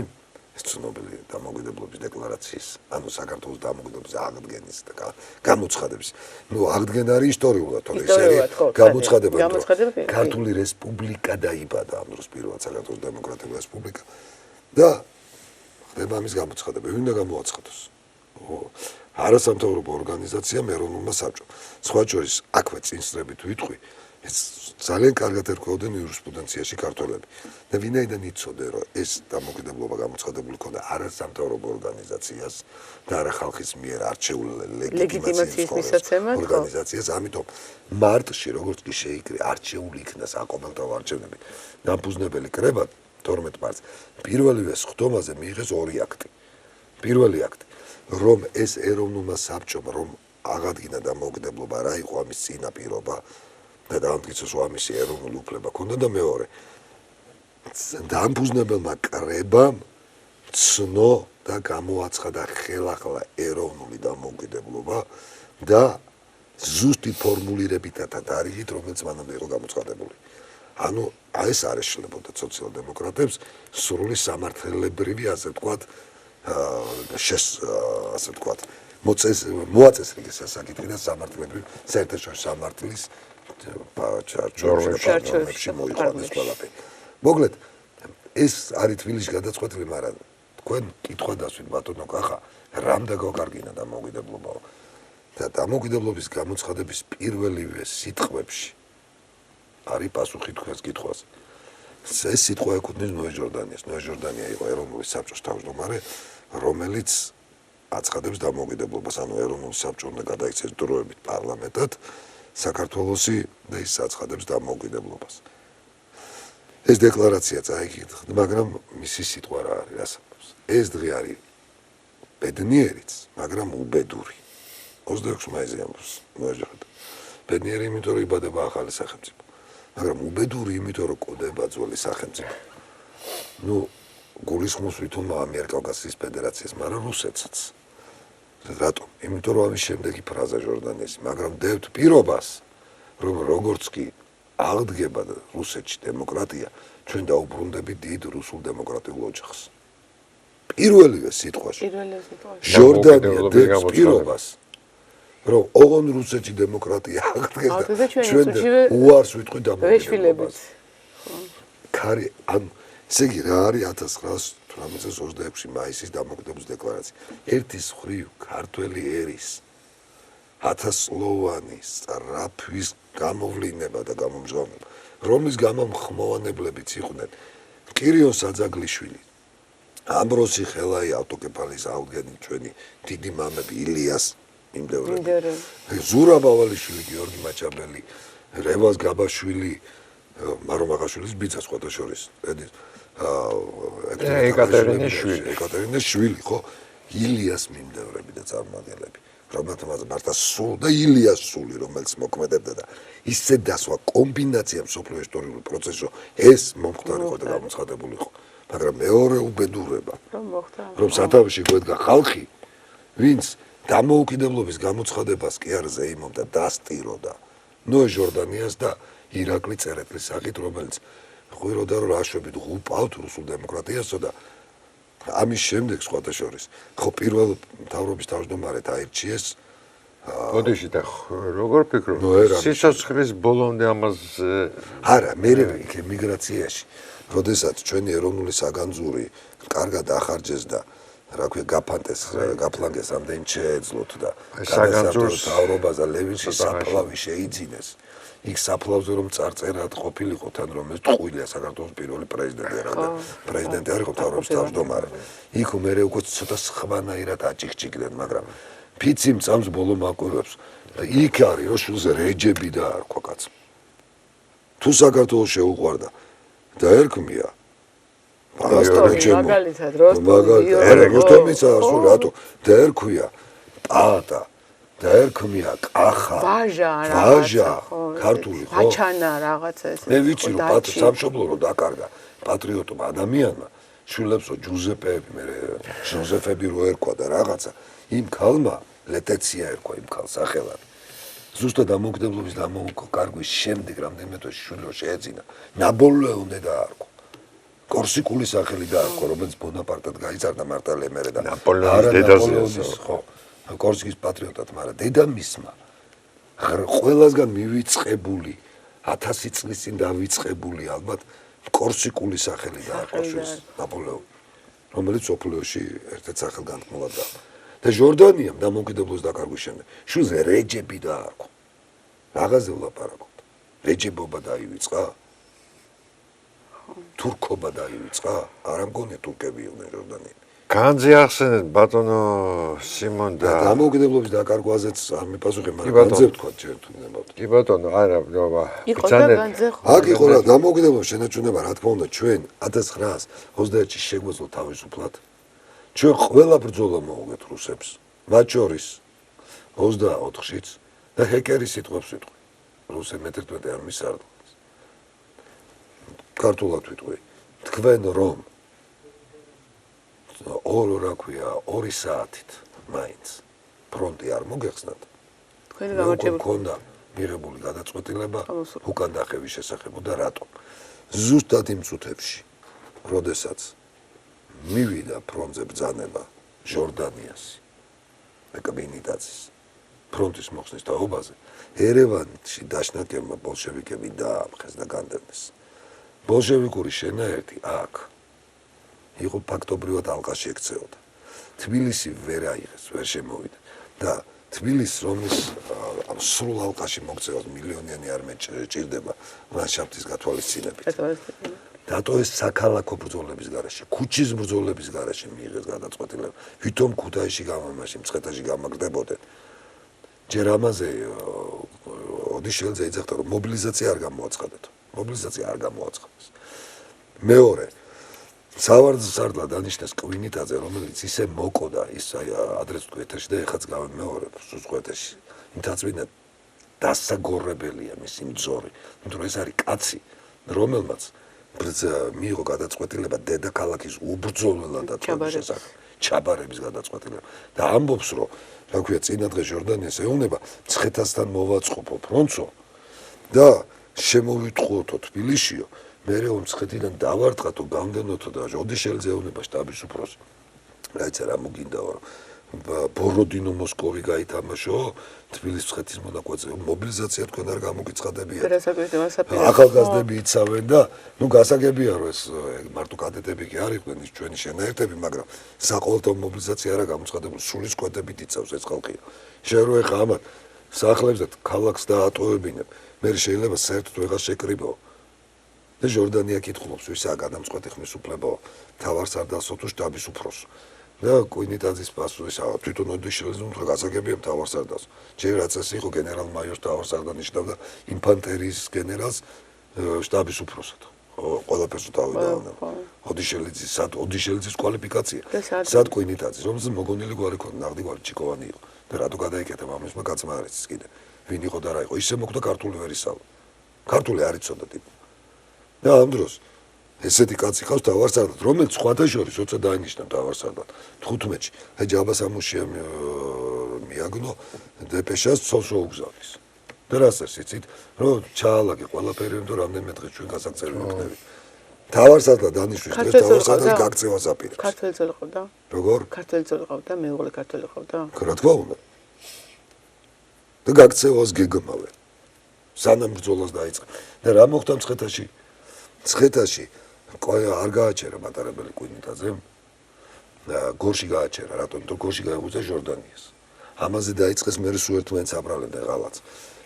ეს ცნობილი დამოუკიდებლობის დეკლარაციის ანუ საქართველოს დამოუკიდებლობის აღდგენის და გამოცხადების ნუ აღდგენა არის ისტორიულად თორე ეს არის გამოცხადება ქართული რესპუბლიკა დაიბადა ამ დროს პირველად საქართველოს დემოკრატიული რესპუბლიკა და ხდება ამის გამოცხადება ვინ უნდა გამოაცხადოს არასამთავრობო ორგანიზაციამ ეროვნულმა საბჭომ სხვა შორის აქვე წინსწრებით ვიტყვი ეს ძალიან კარგად ერკვეოდნენ იურისპრუდენციაში ქართველები და ვინაიდან იცოდნენ რომ ეს დამოუკიდებლობა გამოცხადებული ქონდა არასამთავრობო ორგანიზაციას და არა ხალხის მიერ არჩეულ ლეგიტიმაციის მისაცემად ორგანიზაციას ამიტომ მარტში როგორც კი შეიკრიბა არჩეული იქნა საკომელთაო არჩევნები დამფუძნებელი კრებად 12 მარტს პირველივე სხდომაზე მიიღეს 2 აქტი პირველი აქტი რომ ეს ეროვნულმა საბჭომ რომ აღადგინა დამოუკიდებლობა რა იყო ამის წინაპირობა და დაამტკიცოს ამისი ეროვნული უფლება ქონდა და მეორე დამფუძნებელმა კრებამ ცნო და გამოაცხადა ხელახლა ეროვნული დამოუკიდებლობა და ზუსტი ფორმულირებით და თარიღით რომელიც მანამდე იყო გამოცხადებული ანუ ეს არ ეშლებოდა სოციალ-დემოკრატებს სრული სამართლებრივი ასე ვთქვათ ასე ვთქვათ მოაწესრიგეს საკითხი და სამართლებრივი საერთაშორისო სამართლის ჩარჩოში მოიყვანეს ყველაფერი. მოკლედ ეს არის თბილისში გადაწყვეტილი, მაგრამ თქვენ კითხვა დასვით ბატონო კახა, რამ დაგავკარგინა დამოუკიდებლობაო. და დამოუკიდებლობის გამოცხადების პირველივე სიტყვებში არის პასუხი თქვენს კითხვას. ეს სიტყვა ეკუთვნის ნოე ჟორდანიას. ნოე ჟორდანია იყო ეროვნული საბჭოს თავმჯდომარე, რომელიც აცხადებს დამოუკიდებლობას, ანუ ეროვნული საბჭო უნდა გადაიქცეს დროებით პარლამენტად. საქართველოსი და ის აცხადებს დამოუკიდებლობას. ეს დეკლარაცია წაიგეთ, მაგრამ მისი სიტყვა რა არის, რასაკვირს. ეს დღე არის ბედნიერიც, მაგრამ უბედური. 26 მაისზე ამბობს მოეჟღერდა. ბედნიერი იმიტომ რომ იბადება ახალი სახელმწიფო, მაგრამ უბედური იმიტომ რომ კოდება ძველი სახელმწიფო. ნუ გულისხმობს ვითომ ამიერკავკასიის ფედერაციას, მაგრამ რუსეთსაც. რატომ? იმიტომ რომ ამის შემდეგი ფრაზა ჟორდანიას, მაგრამ დევთ პირობას, რომ როგორც კი აღდგება რუსეთში დემოკრატია, ჩვენ დაუბრუნდებით დიდ რუსულ დემოკრატიულ ოჯახს. პირველივე სიტყვაში. ჟორდანია დევს პირობას, რომ ოღონ რუსეთში დემოკრატია აღდგება, ჩვენ უარს ვიტყვი დამოუკიდებლობას. კარი, ან ესე იგი რა არის 1926 მაისის დამოუკიდებლობის დეკლარაცია. ერთის მხრივ ქართველი ერის 1000-სლოვანი სწრაფვის გამოვლინება და გამომჟღავნება, რომლის გამო მხმოვანებლებიც იყვნენ კირიონ საძაგლიშვილი, ამბროსი ხელაი ავტოკეფალის აღდგენილი ჩვენი დიდი მამები ილიას მიმდევრები ზურაბ ავალიშვილი გიორგი მაჭაბელი რევაზ გაბაშვილი მარომაღაშვილის ბიძა სხვათა შორის ეკატერინეშვილი ხო ილიას მიმდევრები და წარმომადგენლები რომელთაც მართა სულ და ილიას სული რომელიც მოქმედებდა და ისე დასვა კომბინაცია მსოფლიო ისტორიული პროცესო ეს მომხდარიყო და გამოცხადებულიყო მაგრამ მეორე უბედურება რომ სათავეში გვედგა ხალხი ვინც დამოუკიდებლობის გამოცხადებას კი არ ზეიმობდა დასტიროდა ნოე ჟორდანიას და ირაკლი წერეთლის სახით რომელიც ღვიროდა რომ აშვებით ღუპავთ რუსულ დემოკრატიასო და ამის შემდეგ სხვათა შორის ხო პირველ მთავრობის თავმჯდომარედ აირჩიეს ოდიში და როგორ ფიქრობ სიცოცხლის ბოლომდე ამას არა მე იქ ემიგრაციაში როდესაც ჩვენი ეროვნული საგანძური კარგად ახარჯეს და რა ქვია გაფანტეს გაფლანგეს ამდენი შეეძლოთ და საგანძურს თავრობაზე ლევინში საფლავი შეიძინეს იქ საფლავზე რომ წარწერად ყოფილიყო თან რომ ეს ტყუილია საქართველოს პირველი პრეზიდენტი არა და პრეზიდენტი არ იყო თავრობის თავმჯდომარე იქ მე უკვე ცოტა სხვანაირად აჭიქჭიქდნენ მაგრამ ფიცი მწამს ბოლო მაკვირვებს იქ არის რომ შულზე რეჯები და არქვა კაც თუ საქართველოს შეუყვარდა და ერქმია მაგალითად როსტომიც ასულ რატო და ერქვია პატა და ერქმია კახა ვაჟა ქართული ხო ვაჩანა რაღაცა ეს მე ვიცი რომ პატა სამშობლო რო დაკარგა პატრიოტმა ადამიანმა შვილებსო ჯუზეპეები მე ჟოზეფები რო ერქვა და რაღაცა იმ ქალმა ლეტეცია ერქვა იმ ქალს სახელად ზუსტად დამოუკიდებლობის დამოკარგვის შემდეგ რამდენიმე თვეში შვილი რო შეეძინა ნაპოლეონი დაარქვა კორსიკული სახელი დაარქვა რომელიც ბონაპარტად გაიზარდა მარტა ლემერე და ნაპოლეონის დედაზე ხო კორსიკის პატრიოტად მაგრამ დედამისმა ყველასგან მივიწყებული 1000 წლის წინ დავიწყებული ალბათ კორსიკული სახელი დაარქვა შვილს ნაპოლეონი რომელიც სოფლიოში ერთ-ერთ სახელგანთქმულად და ჟორდანიამ დამოუკიდებლობის დაკარგვის შემდეგ შვილს რეჯები დაარქვა რაღაცზე ვლაპარაკობთ რეჯებობა დაივიწყა თურქობა დაივიწყა არა მგონია თურქები იყვნენ ჟორდანიები განძი ახსენეთ ბატონო სიმონ და დამოუკიდებლობის დაკარგვაზეც არ მიპასუხე მაგრამ განძე ვთქვა ჯერ თუ ნებავთ კი ბატონო არა იყო და განძე ხო აქ იყო რა დამოუკიდებლობის შენაჩუნება რა თქმა უნდა ჩვენ 1921-ში შეგვეძლო თავისუფლად ჩვენ ყველა ბრძოლა მოუგეთ რუსებს მათ შორის 24-შიც და ჰეკერის სიტყვებს ვიტყვი რუსები მე-11 არმიის სარდლს ქართულად ვიტყვი თქვენ რომ ორი საათით მაინც ფრონტი არ მოგეხსნათ თქვენი გამარჯვება გქონდა მიღებული გადაწყვეტილება უკან დახევის შესახებ და რატომ ზუსტად იმ წუთებში როდესაც მივიდა ფრონტზე ბრძანება ჟორდანიას ეკაბინიტაცის ფრონტის მოხსნის თაობაზე ერევანში დაშნაკებმა ბოლშევიკები დაამხეს და განდევნეს ბოლშევიკური შენაერთი აქ იყო ფაქტობრივად ალყაში ექცეოდა თბილისი ვერ აიღეს ვერ შემოვიდა და თბილისს რომის სრულ ალყაში მოქცევას მილიონიანი არმია ჭირდება ლანდშაფტის გათვალისწინებით დატოვეს საქალაქო ბრძოლების გარეშე ქუჩის ბრძოლების გარეშე მიიღეს გადაწყვეტილება ვითომ ქუთაისში გამომაში მცხეთაში გამაგრდებოდნენ ჯერ ამაზე ოდიშელძე ეძახდა რომ მობილიზაცია არ გამოაცხადეთ მობილიზაცია არ გამოაცხადეს მეორე სავარდლად დანიშნეს კვინიტაძე რომელიც ისე მოკოდა ის ადრეს თქვი ეთერში და ეხაც გამეორებ სულ ეთერში ინთაწვინა დასაგორებელია მისი მძორი იმიტომ რომ ეს არის კაცი რომელმაც მიიღო გადაწყვეტილება დედაქალაქის უბრძოლველად დაწყვეტის ჩაბარების გადაწყვეტილება და ამბობს რომ რა ქვია წინადღე ჟორდანიას ეუბნება მცხეთასთან მოვაწყობო ფრონტსო და შემოვიტყუოთო თბილისშიო მე რომ მცხეთიდან დავარტყათო გამდენოთო და ოდიშელძე ეუბნება შტაბის უფროსი რაიცა რა მოგინდაო ბოროდინო მოსკოვი გაითამაშო თბილისის მცხეთის მონაკვეთზე მობილიზაცია თქვენ არ გამოგიცხადებიათ ახალგაზრდები იცავენ და ნუ გასაგებია რომ ეს მარტო კადეტები კი არ იყვნენ ის ჩვენი შენაერთები მაგრამ საყოველთაო მობილიზაცია არა გამოცხადებული სულის კვეთებით იცავს ეს ხალხი შენ რო ეხა ამათ სახლებზე ქალაქს დაატოვებინებ მე შეიძლება საერთოდ ვეღარ შეკრიბო და ჟორდანია კითხულობს ვისაა გადამწყვეტი ხმის უფლებო მთავარსარდალსო თუ შტაბის უფროსო და კუინიტაძის პასუხისაა თვითონ ოდიშელის უნდა გასაგებია მთავარსარდალს ჯერ რაც ეს იყო გენერალ-მაიორს მთავარსარდალი ნიშნავდა ინფანტერიის გენერალს შტაბის უფროსად ყველაფერს თავიდანვე ოდიშელიძის კვალიფიკაცია სად კუინიტაძის რომელსაც მოგონილი გვარი ქონდა ნაღდი გვარი ჩიკოვანი იყო და რატო გადაიკეთება ამისმა კაცმა არ იცის კიდე ვინ იყო და რა იყო ისე მოხდა ქართული ვერ ისაუბრა ქართული არ იცოდა ტიპი და ამ დროს ესეთი კაცი ყავს მთავარსარდალად რომელიც სხვათა შორის როცა დაინიშნა მთავარსარდალად 15-ში აი ჯაბას ამუშია მიაგნო დეპეშას ცოლსო უგზავნის და რასაც იცით რომ ჩაალაგე ყველაფერი რომ რამდენიმე დღე ჩვენ გასაგზავნე ვიქნებით მთავარსარდალად დანიშნვის დღეს მთავარსარდალად გაქცევას აპირებს ქართველი ძოли ყავდა როგორ ქართველი ძოли ყავდა მეუღლე ქართველი ყავდა რა თქმა უნდა და გაქცევას გეგმავენ სანამ ბრძოლას დაიწყე და რა მოხდა მცხეთაში არ გააჩერა მატარებელი კუინიტაძე გორში გააჩერა რატომ თუ გორში გაეღვიძა ჟორდანიას ამაზე დაიწყეს მე სულ ერთმანეთს აბრალებდნენ ღალატს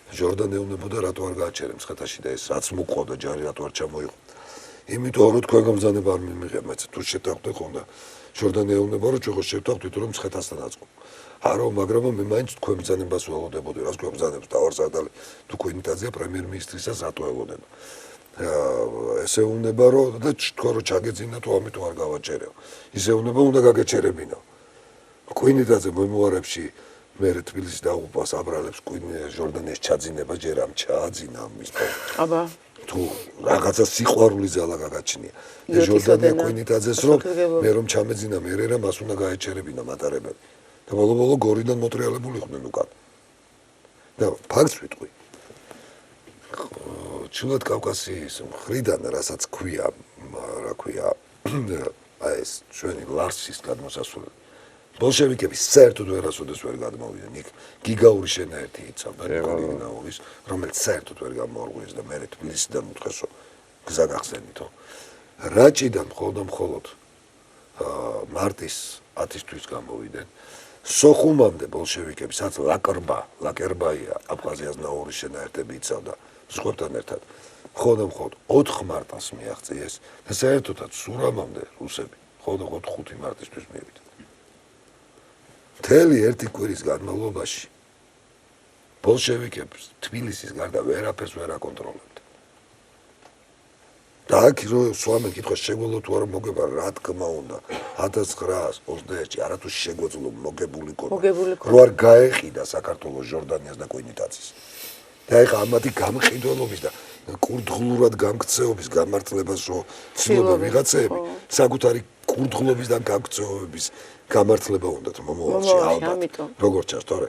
ჟორდანი ეუბნებოდა რატო არ გააჩერე მცხეთაში და ეს რაც მოყოდა ჯარი რატო არ ჩამოიღო იმიტომ რომ თქვენ გამზადება არ მიმიღებ მეც თუ შეტავდე ხონდა ჟორდანი ეუბნება რომ ჩვენ შევტავდით რომ მცხეთასთან აწყობ არო მაგრამ მე მაინც თქვენ ბრძანებას ველოდებოდი რას თქვენ ბრძანებს თავარსარდალი თუ კუინიტაძეა პრემიერ-მინისტრისას რატო ელოდება ესე უნდა რომ და თქვენ რო ჩაგეძინა თუ ამიტომ არ გავაჩერეო ისე უნდა გაგეჩერებინა კუინიტაძე მემუარებში მე თბილისის დაღუპვას აბრალებს ჟორდანიის ჩაძინება ჯერ ამ ჩააძინა ამის აბა თუ რაღაცა სიყვარული ძალა გაგაჩნია და ჟორდანია კუინიტაძეს რომ მე რომ ჩამეძინა მე რა მას უნდა გაეჩერებინა მატარებელი და ბოლო გორიდან მოტრიალებული იყვნენ უკან და ფაქტს ვიტყვი ჩრდილოეთ კავკასიის მხრიდან რასაც ქვია რა ქვია აი ეს ჩვენი ლარსის გადმოსასვლელი ბოლშევიკების საერთოდ ვერასოდეს ვერ გადმოვიდნენ იქ გიგაური შენაერთი იცავდა ნიკოლინაურის რომელიც საერთოდ ვერ გამოარღვიეს და მე თბილისიდან უთხრესო გზა გახსენითო რაჭიდან მხოლოდ მარტის 10 თვის გამოვიდნენ სოხუმამდე ბოლშევიკები სადაც ლაკერბაია აფხაზიას ნაურის შენაერთები იცავდა სხვებთან ერთად მხოლოდ 4 მარტს მიაღწიეს და საერთოდაც სურამამდე რუსები მხოლოდ 5 მარტისთვის მივიდა მთელი ერთი კვირის განმავლობაში ბოლშევიკებს თბილისის გარდა ვერაფერს ვერ აკონტროლებდნენ და აქ რო სვამენ კითხვა შეგველო თუ არა მოგება რა თქმა უნდა 1921-ში არათუ შეგვეძლო მოგებული რომ არ გაეყიდა საქართველოს ჟორდანიას და კუინიტაძის და ეხა ამათი გამყიდველობის და კურდღლურად გამქცეობის გამართლებას რო ცდილობენ ვიღაცები საკუთარი კურდღლობის და გამქცეობის გამართლება უნდათ მომავალში ალბათ როგორ ჩანს თორე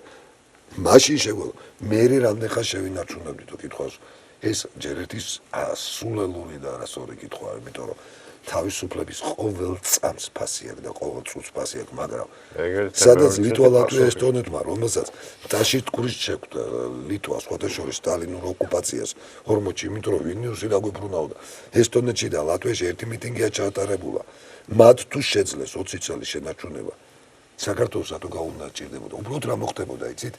მაშინ შეგვეძლო მე რამდენხან შევინარჩუნებდით კითხვას ეს ჯერ ერთის სულელური და არასწორი კითხვაა იმიტომ რომ თავისუფლების ყოველ წამს ფასი აქვს და ყოველ წუთს ფასი აქვს მაგრამ სადაც ლიტვა ლატვია ესტონეთმა რომელსაც დაშიტკურის შეკვდა ლიტვა სხვათა შორის სტალინურ ოკუპაციას 40-ში იმიტომ რომ ვილნიუსი დაგვიბრუნავდა ესტონეთში და ლატვიაში ერთი მიტინგია ჩაატარებულა მათ თუ შეძლეს 20 წელი შენარჩუნება საქართველოს რატო გაუნაჭირდებოდა უბრალოდ რა მოხდებოდა იცით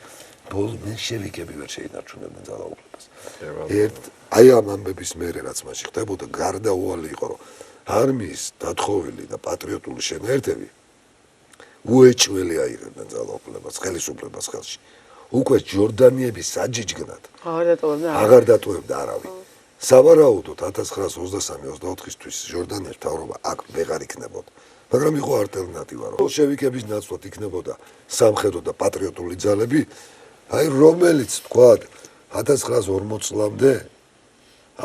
ბოლშევიკები ვერ შეინარჩუნებდნენ ძალაუფლებას აი ამ ამბების მერე რაც მაშინ ხდებოდა გარდაუვალი იყო რომ არმიის დათხოვილი და პატრიოტული შენაერთები უეჭველი აიღებდნენ ძალაუფლებას ხელისუფლებას ხელში უკვე ჟორდანიების საჯიჯგნად აღარ დატოვებდა არავინ სავარაუდოდ 1923-24-თვის ჟორდანიის მთავრობა აქ ვეღარ იქნებოდა მაგრამ იყო ალტერნატივა რომ ბოლშევიკების ნაცვლად იქნებოდა სამხედრო და პატრიოტული ძალები აი რომელიც თქვა 1940 წლამდე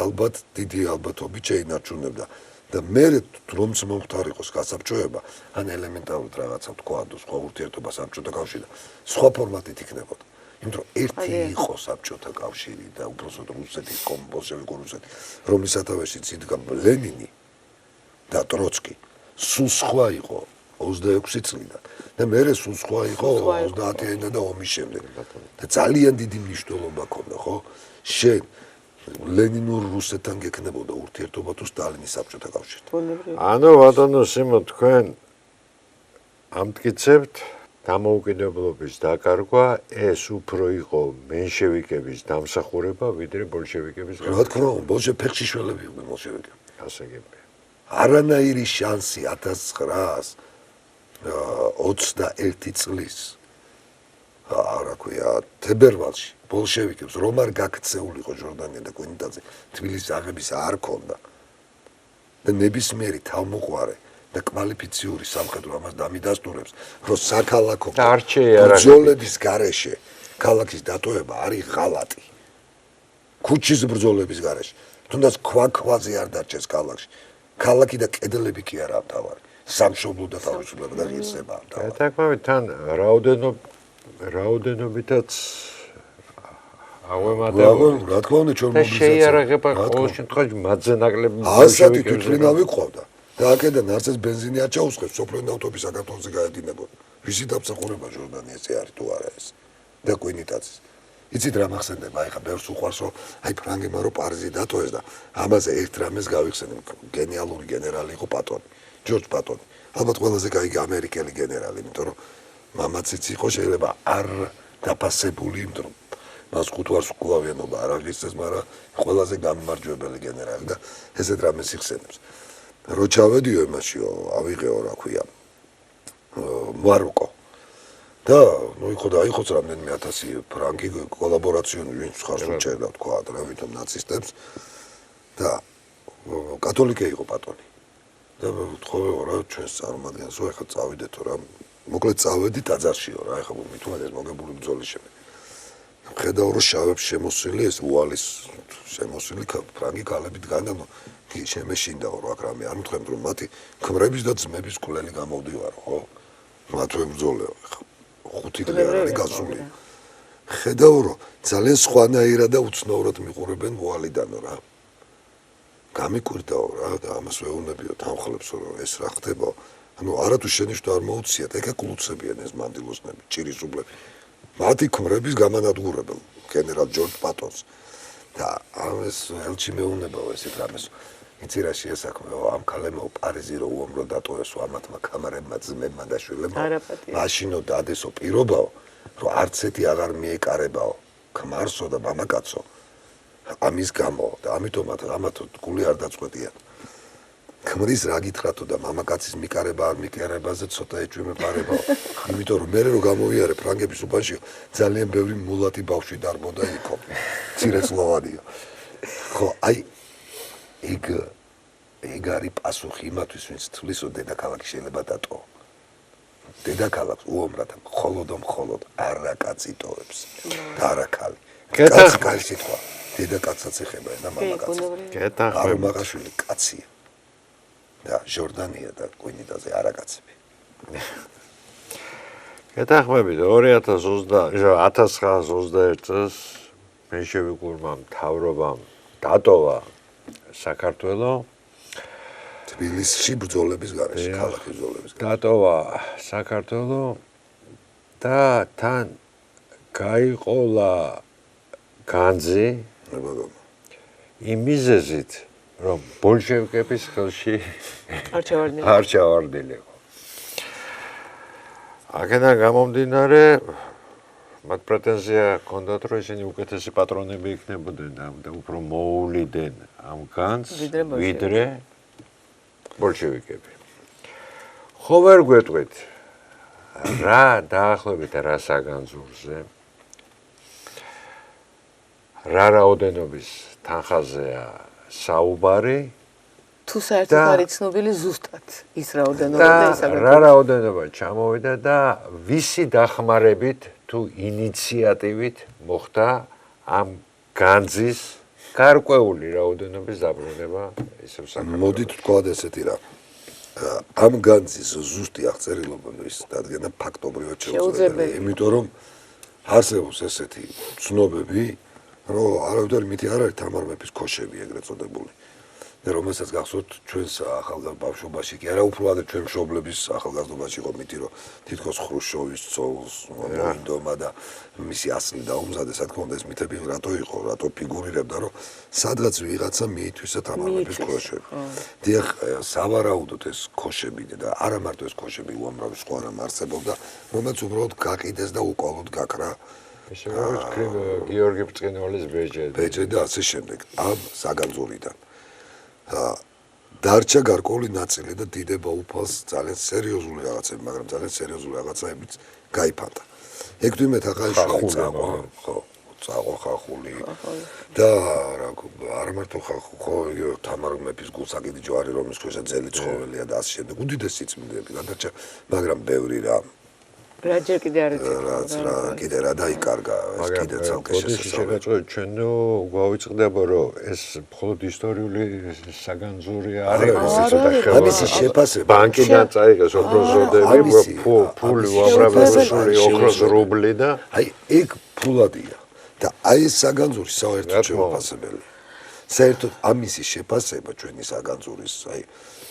ალბათ დიდი ალბათობით შეინარჩუნებდა და მე რომც მომხდარიყოს გასაბჭოება ან ელემენტარულად რაღაცა თქვა სხვა ურთიერთობა საბჭოთა კავშირთან სხვა ფორმატით იქნებოდა იმიტომ რომ ერთი იყო საბჭოთა კავშირი და უბრალოდ რუსეთის ბოლშევიკური რუსეთი რომლის სათავეშიც იდგა ლენინი და ტროცკი სულ სხვა იყო 26 წლიდან და მე სულ სხვა იყო 30-იანიდან და ომის შემდეგ და ძალიან დიდი მნიშვნელობა ჰქონდა ხო შენ ლენინურ რუსეთთან გექნებოდა ურთიერთობა თუ სტალინის საბჭოთა კავშირთან ანუ ბატონო სიმო თქვენ ამტკიცებთ დამოუკიდებლობის დაკარგვა ეს უფრო იყო მენშევიკების დამსახურება, ვიდრე ბოლშევიკების რა თქმა უნდა, ფეხში შველები იყვნენ ბოლშევიკები. გასაგებია. არანაირი შანსი 1921 წლის რა ქვია, თებერვალში ბოლშევიკებს რომ არ გაქცეულიყო ჟორდანია და კვინიტაძე თბილისის აღების არ ქონდა. და ნებისმიერი თავმოყარე და კვალიფიციური სამხედრო ამას დამიდასტურებს, რომ საქალაქო ბრძოლების გარეშე ქალაქის დატოვება არის ღალატი. ქუჩის ბრძოლების გარეშე, თუნდაც ქვაზე არ დარჩეს ქალაქში. ქალაქი და კედლები კი არაა მთავარი. სამშობლო და თავისუფლება და ღირსება მთავარი. ეთაკმევით თან რაოდენობითაც აღვემატებოდი. რა თქმა უნდა, ჩვენ მობილიზაცია. შეიარაღება ყოველ შემთხვევაში მათზე ნაკლები ასეთი თვითმფრინავი ყავდა. და აქედან არც ეს ბენზინი არ ჩაუსხებს, სოფლიო ნავთობის საქართველოს გაედინებოდა. ვისი დამსახურება ჟორდანიას არის თუ არა ეს? და კვინიტაძის. იცით რა მახსენდება, აი ხა ბევრს უყვარს, რომ აი ფრანგებმა რო პარიზი დატოვეს და ამაზე ერთ რამეს გავიხსენებ, გენიალური გენერალი იყო პატონი, ჯორჯ პატონი. ალბათ ყველაზე კაი ამერიკელი გენერალი, იმიტომ რომ მამაციც იყო, შეიძლება არ დაფასებული, იმიტომ რომ მას ხუთვარს უკვლავიანობა არ აღისწეს, მაგრამ ყველაზე გამმარჯვებელი გენერალი და ესეთ რამეს იხსენებს. რო ჩავედიო იმაშიო, ავიღეო რა ქვია, მაროკო. და ნუ იყო და აიხოც რამდენიმე 1000 ფრანკი კოლაბორაციონი ვინც ხარს უჭერდა თქვა რა ვითომ ნაცისტებს და კათოლიკე იყო პატონი. და თხოვეო რა ჩვენს წარმომადგენელს ხო ახლა წავიდეთო რა მოკლედ წავედი ტაძარშიო რა ახლა მithumed ეს მოგებული ბრძოლის შემდეგ. ხედავ რომ შავებს შემოსილი ეს უალის შემოსილი ფრანგი კალებით განდა შემეშინდაო რა რამე არ მithemთ რომ მათი ქმრების და ძმების კულელი გამოვდივარო ხო მათვე ბრძოლეო ახლა 5 დღე არ არის გასული. ხედავ რომ ძალიან სხვანაირად და უცნაურად მიყურებენ უალიდანო რა. გამიკვირდაო რა და ამას ვეუბნებიო თანხლებს რომ ეს რა ხდება. ანუ არათუ შენიშნო არ მოუციათ, ეკა კლუცებიან ეს მანდილოსნები, ჭირისუბლები. მათი ქმრების გამანადგურებელ გენერალ ჯორჯ პატონს. და ამას ელჩი მეუბნებაო ესეთ რამეს. იცი რა შეესაქმეო ამ ქალებმა პარიზი რო უამრო დატოვეს ამათმა კამარებმა ძმებმა და შვილებმა. მაშინო დადესო პირობაო, რომ არც ერთი აღარ მიეკარებაო ქმარსო და მამაკაცო. ამის გამო და ამიტომაც ამათ გული არ დაწყვეტია. ქმრის რა გითხრათო და მამაკაცის მიკარება არ მიკარებაზე ცოტა ეჭვმეპარებაო. იმიტომ რომ მე რო გამოვიარე ფრანგების უბანში ძალიან ბევრი მულატი ბავშვი დარბოდა იქო. ცირეწლოვანია. ხო, აი ეგ არის პასუხი იმათვის, ვინც თვლისო დედაქალაქი შეიძლება დატოვო. დედაქალაქს უომრად მხოლოდ არა კაცი ტოვებს და არა ქალი. კაცი კაცი სიტყვა. დედაკაცსაც ეხება და მამაკაცს. არუმაღაშვილი კაცია. და ჟორდანია და კვინიტაძე არა კაცები. გეთახმებით 1921 წელს მენშევიკურმა მთავრობამ დატოვა საქართველო თბილისში ბრძოლების გარეშე, ქალაქის ბრძოლების გარეშე. დატოვა საქართველო და თან გაიყოლა განძი იმ მიზეზით, რომ ბოლშევიკების ხელში არ ჩავარდნილიყო. აქედან გამომდინარე, მათ პრეტენზია ჰქონდათ, რომ ისინი უკეთესი პატრონები იქნებოდნენ და უფრო მოუვლიდნენ ამ განძს, ვიდრე ბოლშევიკები. ხო ვერ გვეტყვით, რა დაახლოებით რა საგანძურზე, რა რაოდენობის თანხაზეა საუბარი, თუ საერთოდ არის ცნობილი ზუსტად ის რაოდენობა და ის რა რაოდენობა ჩამოვიდა და ვისი დახმარებით თუ ინიციატივით მოხდა ამ განძის გარკვეული რაოდენობის დაბრუნება ისევ საქართველოში. მოდით ვთქვათ ესეთი რა. ამ განძის ზუსტი აღწერილობა ის დადგენა ფაქტობრივად შეუძლებელია, იმიტომ რომ არსებობს ესეთი ცნობები, რომ არავითარი მითი არ არის თამარ მეფის ქოშები ეგრეთ წოდებული. და რომელსაც გახსოვთ ჩვენს ახალგაზრდა ბავშვობაში კი არა უფრო ადრე ჩვენ მშობლების ახალგაზრდობაში იყო მითი რომ თითქოს ხრუშჩოვის ცოლს მოინდომა და მისი ასლი დაუმზადეს რა თქმა უნდა ეს მითები რატო იყო რატო ფიგურირებდა რომ სადღაც ვიღაცა მიითვისა თამარმეფის ქოშები დიახ სავარაუდოდ ეს ქოშები და არა მარტო ეს ქოშები უამრავი სხვა რამ არსებობდა რომელიც უბრალოდ გაყიდეს და უკვალოდ გაქრა გიორგი ბრწყინვალის ბეჯე და ასე შემდეგ ამ საგანძურიდან დარჩა გარკვეული ნაწილი და დიდება უფალს ძალიან სერიოზული რაღაცები, მაგრამ ძალიან სერიოზული რაღაცებიც გაიფანტა. ექვთიმე თაყაიშვილი წაყვა, ხო, წაყვა ხახული და არა მარტო ხახული, ხო, თამარ მეფის გულსაკიდი ჯვარი რომის ქვეშა ძელი ცხოველია და ასე შემდეგ. უდიდესი სიწმინდეები გადარჩა, მაგრამ ბევრი რა რაჯერ კიდე არის რა კიდე რა დაიკარგა ეს კიდე ცალკე შესაძლოა ჩვენ გვავიწყდება რომ ეს მხოლოდ ისტორიული საგანძური არის ამისი შეფასება ბანკიდან წაიღეს ოქროს ზოდები ფული უამრავი ოქროს რუბლი და აი ეგ ფულადია და აი ეს საგანძური საერთოდ შეფასებელია საერთოდ ამისი შეფასება ჩვენი საგანძურის აი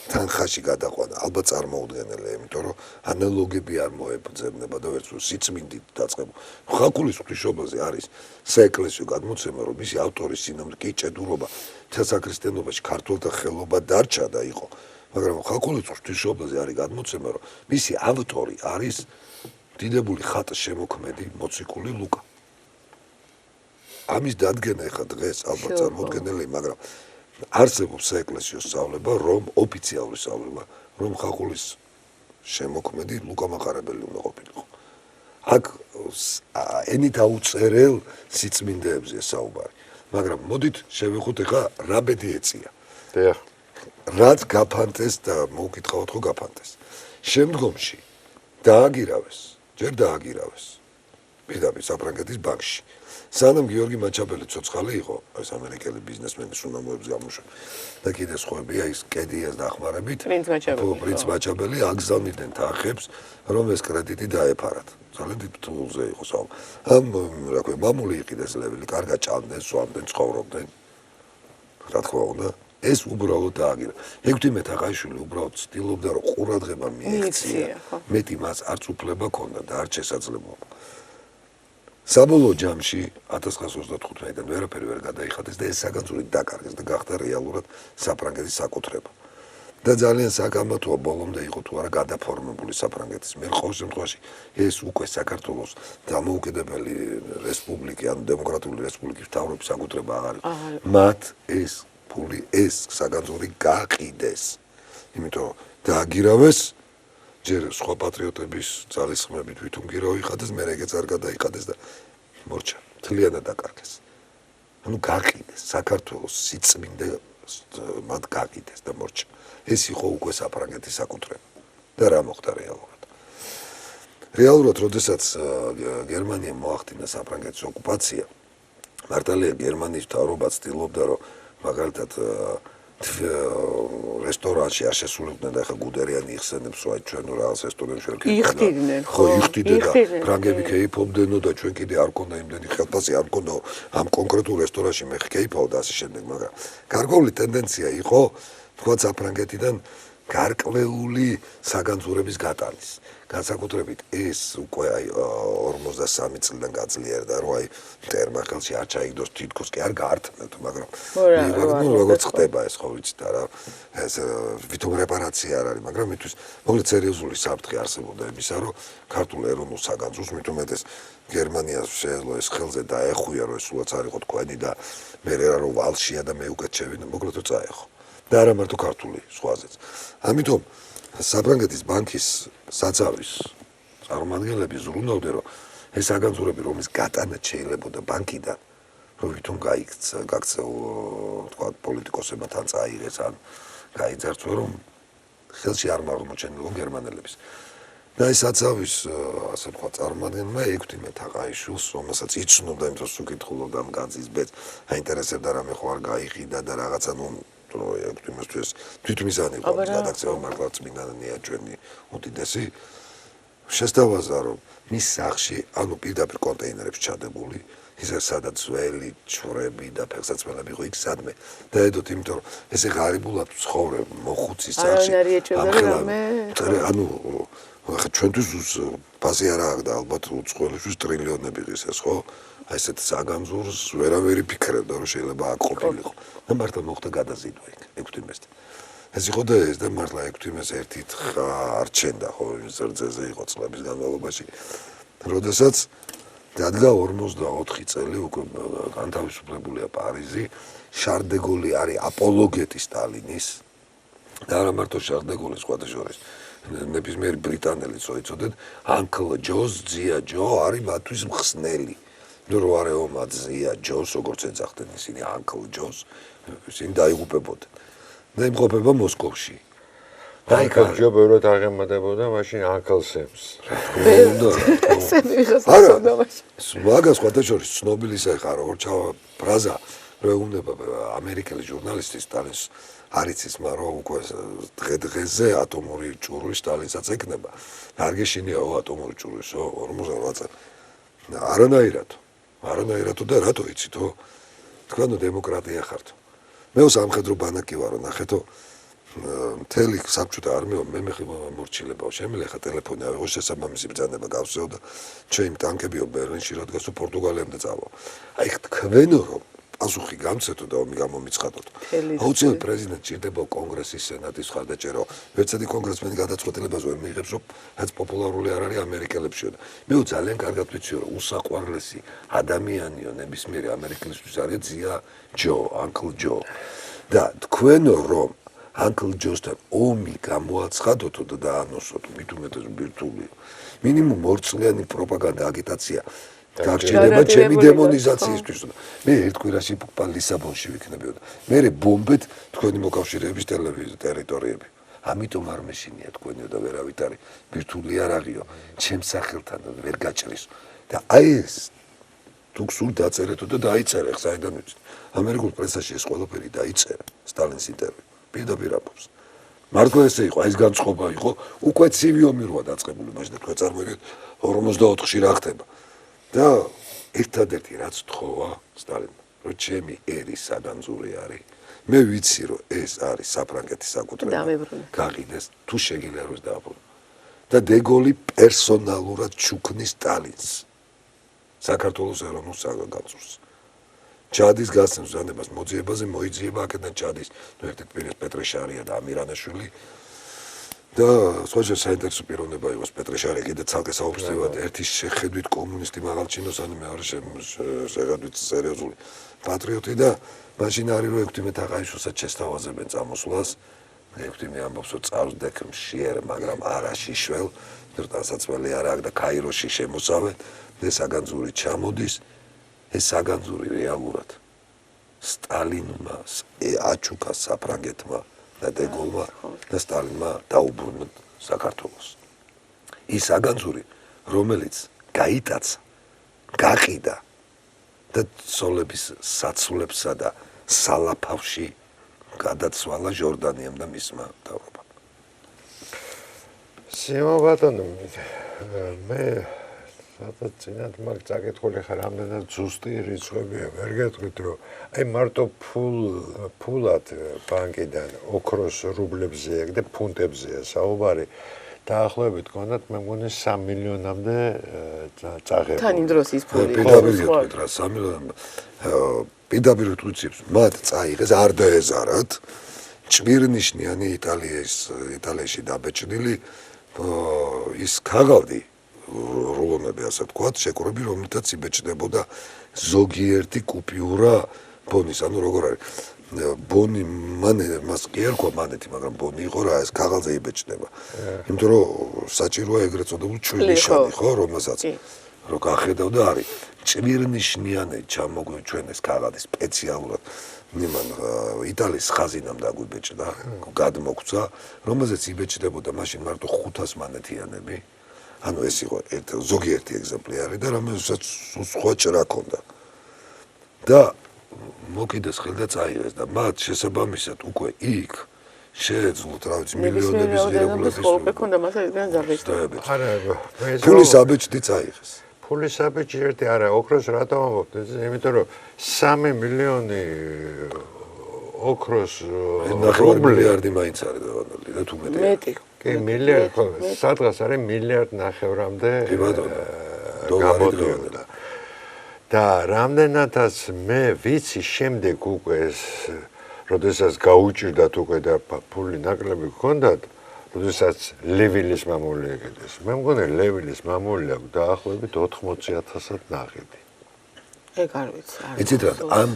თანხაში გადაყვანა ალბათ წარმოუდგენელია იმიტომ რომ ანალოგები არ მოებრძებნება და ვერც სიწმინდით დაწყებული ხალხულის ღვთისმშობელზე არის საეკლესიო გადმოცემა რომ მისი ავტორის სინამდვილე კი ჭედურობა თესაქრისტიანობაში ქართველთა ხელობა დარჩა და იყო მაგრამ ხალხულის ღვთისმშობელზე არის გადმოცემა რომ მისი ავტორი არის დიდებული ხატის შემოქმედი მოციქული ლუკა ამის დადგენა ხა დღეს ალბათ წარმოუდგენელია მაგრამ არსებობს საეკლესიო სწავლება, რომ ოფიციალური სწავლება, რომ ხახულის შემოქმედი ლუკა მახარებელი უნდა ყოფილიყო. აქ ენით აუწერელ სიწმინდეებზე საუბარი. მაგრამ მოდით შევეხოთ ახლა რა ბედი ეწია. დიახ. რაც გაფანტეს და მოვკითხავთ ხო გაფანტეს. შემდგომში დააგირავეს, ჯერ დააგირავეს. პირდაპირ საფრანგეთის ბანკში. სანამ გიორგი მაჩაბელი ცოცხალი იყო, ეს ამერიკელი ბიზნესმენი სუნამოებს გამოშვება. და კიდე სხვაებია ის კედიას დახმარებით. პრინც მაჩაბელი აგზავნიდნენ თანხებს, რომ ეს კრედიტი დაეფარათ. ძალიან დიდ ფულზე იყო საუბარი. ამ რა ქვია, მამული იყიდეს ლეველი, კარგად ჭამდნენ, სვამდნენ, ცხოვრობდნენ. რა თქმა უნდა, ეს უბრალოდ დააგირა. ექვთიმე თაყაიშვილი უბრალოდ ცდილობდა, რომ ყურადღება მიექცია. მეტი მას არც უფლება ჰქონდა და არც შესაძლებლობა. საბოლოო ჯამში 1935-დან ვერაფერი ვერ გადაიხადეს და ეს საგანძური დაკარგეს და გახდა რეალურად საფრანგეთის საკუთრება. და ძალიან საკამათოა ბოლომდე იყო თუ არა გადაფორმებული საფრანგეთის. მე ყოველ შემთხვევაში ეს უკვე საქართველოს დამოუკიდებელი რესპუბლიკი ან დემოკრატიული რესპუბლიკის მთავრობის საკუთრება აღარ იყო. მათ ეს ფული ეს საგანძური გაყიდეს. იმიტომ დააგირავეს ჯერ სხვა პატრიოტების ძალისხმევით ვითომ კი რა ვიხადეს, მე ეგეც არ გადაიხადეს და მორჩა, თლიანად დაკარგეს. ანუ გაყიდეს საქართველოს სიწმინდე მათ გაყიდეს და მორჩა. ეს იყო უკვე საფრანგეთის საკუთრება. და რა მოხდა რეალურად? რეალურად, როდესაც გერმანიამ მოახდინა საფრანგეთის ოკუპაცია, მართალია გერმანიის მთავრობა ცდილობდა, რომ მაგალითად რესტორანში არ შესულიყვნენ და ახლა გუდერიანი იხსენებს რომ აი ჩვენ რაღაც რესტორანში ვერ იხდიდნენ ხო იხდიდნენ და ფრანგები კეიფობდნო და ჩვენ კიდე არ გქონდა იმდენი ხელფასი არ გქონდა ამ კონკრეტულ რესტორანში მე კეიფავ და ასე შემდეგ მაგრამ გარკვეული ტენდენცია იყო თქვა საფრანგეთიდან გარკვეული საგანძურების გატანის განსაკუთრებით ეს უკვე აი 53 წლიდან გაძლიერდა რომ აი მტერმა ხელში არ ჩაიგდოს თითქოს კი არ გაართმევთ მაგრამ როგორც ხდება ეს ხო ვიცით არა ეს ვითომ რეპარაცია არ არის მაგრამ მისთვის მოკლედ სერიოზული საფრთხე არსებობდა იმისა რომ ქართულ ეროვნულ საგანძურს მithumetes გერმანიას შეეძლო ეს ხელზე დაეხვია რომ ეს სულაც არ იყო თქვენი და მე რა რომ ვალშია და მე უკეთ შევიდე მოკლედ წაეხო და არა მარტო ქართული სხვაზეც ამიტომ საფრანგეთის ბანკის საცავის წარმომადგენლები ზრუნავდნენ რომ ეს საგანძურები რომლის გატანა შეიძლებოდა ბანკიდან რომ ვითომ გაიქცა თქვა პოლიტიკოსებმა თან წაიღეს ან გაიძარცვა რომ ხელში არ აღმოჩენილო გერმანელების და ეს საცავის ასე თქვა წარმომადგენელმა ექვთიმე თაყაიშვილს რომელსაც იცნობდა იმ დროს უკითხულობდა ამ განძის ბედს აინტერესებდა რამე ხო არ გაიყიდა და რაღაცა ნუ ექვთიმესთვის თვითმიზანი იყო გადაქცევა მართლა წმინდანია ჩვენი უდიდესი შესთავაზა რომ მის სახში ანუ პირდაპირ კონტეინერებში ჩადებული ისე სადაც ძველი ჩვრები და ფეხსაცმელები იყო იქ სადმე დაედოთ, იმიტომ რომ ესე ღარიბულად ცხოვრებ მოხუცის სახში. ანუ ახლა ჩვენთვის ფასი არა აქვს და ალბათ უცხოელისთვის ტრილიონები ღირსეს, ხო? აი ესეთ საგანძურს ვერავერი ფიქრებდა რომ შეიძლება აქ ყოფილიყო. და მართლა მოხდა გადაზიდვა იქ ექვთიმესთან. ეს იყო და ეს და მართლა ექვთიმეს ერთი თხა არ ჩენდა, ხო, ზერძეზე იყო წლების განმავლობაში. როდესაც დადგა 54 წელი უკვე განთავისუფლებულია პარიზი, შარ დე გოლი არის აპოლოგეტი სტალინის და არა მარტო შარ დე გოლის სხვადასხვა ნებისმიერი ბრიტანელი წოიწოდეთ Uncle Joe's ძია ჯო არის მათთვის მხსნელი. ნუ რა რეომა ძია ჯოს როგორც ეძახდნენ ისინი Uncle Joe's ისინი დაიღუპებოდნენ. და იმყოფება მოსკოვში. Uncle Joe ბევრად აღემატებოდა მაშინ Uncle Sam's. არა, მაგას სხვადასხვა ცნობილი ხარ როგორ ჩავა ფრაზა რომ უნდა ამერიკელი ჟურნალისტი სტალინს არიცის მაგრამ უკვე დღე-დღეზე ატომური ჭურვი სტალინსაც ეკნება. არ გეშინიაო ატომური ჭურვისო 48 წელი. არანაირად და რატო იცითო? თქვენო დემოკრატია ხართ. მე სამხედრო ბანაკი ვარო ნახეთო მთელი საბჭოთა არმია მე მორჩილებაო შემიძლია ხა ტელეფონი ავიღო შესაბამისი ბრძანება გავსეო და ჩემი ტანკებიო ბერლინში რადგანსო პორტუგალიამდე წავა. აი თქვენო რომ პასუხი გამცეთო და ომი გამომიცხადოთ. აუცილებლად პრეზიდენტ ჭირდება კონგრესის სენატის ხარდაჭერო. ვერცადი კონგრესმენი გადაწყვეტილებას ვერ მიიღებს რომ რაც პოპულარული არ არის ამერიკელებშიო და მე ძალიან კარგად ვიციო რომ უსაყვარლესი ადამიანიო ნებისმიერი ამერიკელისთვის არის ძია ჯო, Uncle Joe. და თქვენო რომ Uncle Joe-სთან ომი გამოაცხადოთ და დაანოსოთ, მით უმეტეს ბირთვული. მინიმუმ ორწლიანი პროპაგანდა აგიტაცია დაგჭირდება ჩემი დემონიზაციისთვის. მე ერთ კვირაში ლისაბონში ვიქნებიო და მე ბომბეთ თქვენი მოკავშირეების ტერიტორიები. ამიტომ არ მეშინია თქვენიო და ვერავით არის ბირთვული არ აღიო, ჩემს სახელთან ვერ გაჭრის. და აი ეს თუ გსულ დაწერეთო და დაიწერე, საიდან ვიცი. ამერიკულ პრესაში ეს ყველაფერი დაიწერა, სტალინის ინტერვიუ. პირდაპირ ამბობს. მართლა ესე იყო, ეს განწყობა იყო, უკვე ცივი ომი როა დაწყებული, მაშინ და თქვენ წარმოიდგინეთ 54-ში რა ხდება. და ერთადერთი რაც თხოვა სტალინმა, რომ ჩემი ერის საგანძური არის. მე ვიცი რომ ეს არის საფრანგეთის საკუთრება. გაყიდეს თუ შეგიძლია რომ დააბრუნო. და დე გოლი პერსონალურად ჩუქნის სტალინს. საქართველოს ეროვნულ საგანძურს. ჩადის გასცემს ზანებას მოძიებაზე მოიძიება აქედან ჩადის ერთ-ერთი პირის პეტრეშარია და ამირანაშვილი და სხვა საინტერესო პიროვნება იყოს პეტრეშარია კიდე ცალკე საუბრისთვივა ერთი შეხედვით კომუნისტი მაღალჩინოს ან მე არის შეხედვით სერიოზული პატრიოტი და მაშინ არის რომ ექვთიმე თაყაიშვილსაც შესთავაზებენ წამოსვლას ექვთიმე ამბობს რომ წავსდեք მშიერ მაგრამ არა შიშველ დრტანსაცმელი არ აქვს და კაიროში შემოსავენ და საგანძური ჩამოდის ეს საგანძური რეალურად სტალინმა აჩუქა საფრანგეთმა და დე გოლმა და სტალინმა დაუბრუნა საქართველოს. ის საგანძური რომელიც გაიტაცა, გაყიდა და ცოლების საცულებსა და სალაფავში გადაცვალა ჟორდანიამ და მისმა მთავრობამ. სიმა ბატონო, მე სადაც წინათ მაგ წაკითხული ხარ ამდენად ზუსტი რიცხვებია ვერ გეტყვით რომ აი მარტო ფულად ბანკიდან ოქროს რუბლებზეა და ფუნტებზეა საუბარი დაახლოებით გქონდათ მე მგონი 3 მილიონამდე წაღებული. თან იმ დროს ის ფული პირდაპირ რა 3 მილიონამდე პირდაპირ თუცებს მათ წაიღეს არ დაეზარათ ჭვირნიშნიანი იტალიაში დაბეჭდილი ის ქაღალდი რულონები ასე ვთქვათ, შეკრები, რომლითაც იბეჭდებოდა ზოგიერთი კუპიურა ბონის, ანუ როგორ არის. ბონი მას კი ერქვა მანეთი, მაგრამ ბონი იყო რა, ეს ქაღალდზე იბეჭდება. იმიტომ რომ საჭიროა ეგრეთ წოდებული ჭვირნიშანი, ხო, რომელსაც რო გახედავ და არის ჭვირნიშნიანი ჩამოგვიჩვენეს ქაღალდი სპეციალურად ნიმან იტალიის ხაზინამ დაგვიბეჭდა, გადმოგცა, რომელზეც იბეჭდებოდა მაშინ მარტო 500 მანეთიანები. ანუ ეს იყო ზოგიერთი ეგზემპლიარი და რომელსაც სხვა ჭრა ქონდა. და მოკიდეს ხელდა წაიღეს და მათ შესაბამისად უკვე იქ შეეძლოთ რა ვიცი მილიონების ღირებულების ხოლმე ქონდა მასა ისგან ზარბეჭდა. ფულის აბეჭდი წაიღეს. ფული საბჭირეთი არა, ოქროს რატომ ამბობთ? იმიტომ რომ 3 მილიონი ოქროს მილიარდი მაინც არის დავანდელი და თუ მეტი. მეტი. კი, მილიარდი ხო, სადღაც არის მილიარდ ნახევრამდე გამოდიოდა. და რამდენადაც მე ვიცი შემდეგ უკვე ეს როდესაც გაუჭირდათ უკვე და ფული ნაკლები გქონდათ, როდესაც ლევილის მამული ეკეთეს. მე მგონი ლევილის მამული აქვს დაახლოებით 80,000-ად ნაყიდი. ეგ არ ვიცი. იცით რა, ამ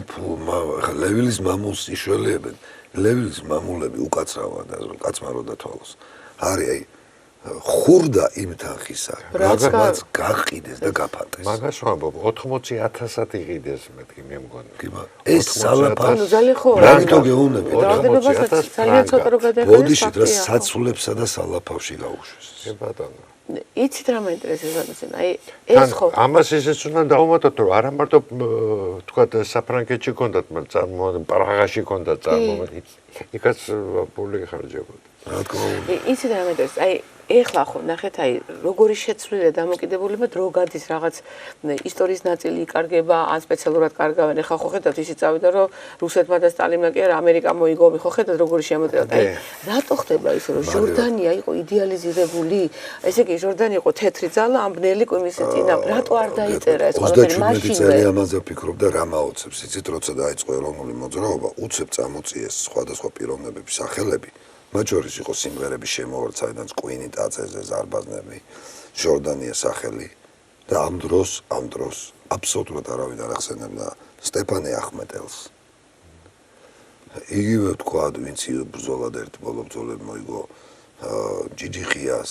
ხა ლევილის მამულს იშველებენ. ლევილის მამულები უკაცრავად და კაცმა რო დათვალოს. არის აი ხურდა იმ თანხისა, რაღაც გაყიდეს და გაფანტეს. მაგას ვამბობ, 80,000-ად იყიდეს მეთქი მე მგონი. ეს სალაფა ძალიან ხო. რამითო გეუნები? რაოდენობასაც ძალიან ცოტა რო გადაიხადოს. ბოდიშით რა საცულებსა და სალაფავში გაუშვეს. კი ბატონო. იცით რა მაინტერესებს აი ეს ხო ამას ისიც უნდა დავუმატოთ რომ არა მარტო თქვათ საფრანგეთში კონდათ მაგრამ პრაღაში კონდათ წარმომადგენლები იქაც პული ხარჯებოდა რა თქმა უნდა იცით რა მაინტერესებს აი ეხლა ხო ნახეთ აი როგორი შეცვლილია დამოკიდებულება დრო გადის რაღაც ისტორიის ნაწილი იკარგება ან სპეციალურად კარგავენ ეხლა ხო ხედავთ ისიც წავიდა რომ რუსეთმა და სტალინმა კი არა ამერიკა მოიგო ხო ხედავთ როგორი შემოწირავთ აი რატო ხდება ისე რომ ჟორდანია იყო იდეალიზირებული ესე იგი ჟორდანი იყო თეთრი ძალა ამ ბნელი კომისიის წინა რატო არ დაიწერა ეს ყველაფერი მაშინვე 37 წელი ამაზე ვფიქრობ და რა მაოცებს იცით როცა დაიწყო ეროვნული მოძრაობა უცებ წამოწიეს სხვადასხვა პიროვნებების სახელები მათ შორის იყო სიმღერები შემოვარდ საიდანაც კვინი ტაწეზე ზარბაზნები ჟორდანია სახელი და ამ დროს აბსოლუტურად არავინ არ ახსენებდა სტეფანე ახმეტელს იგივე თქვა ვინც ბრძოლად ერთ ბოლო ბრძოლები მოიგო ჯიჯიხიას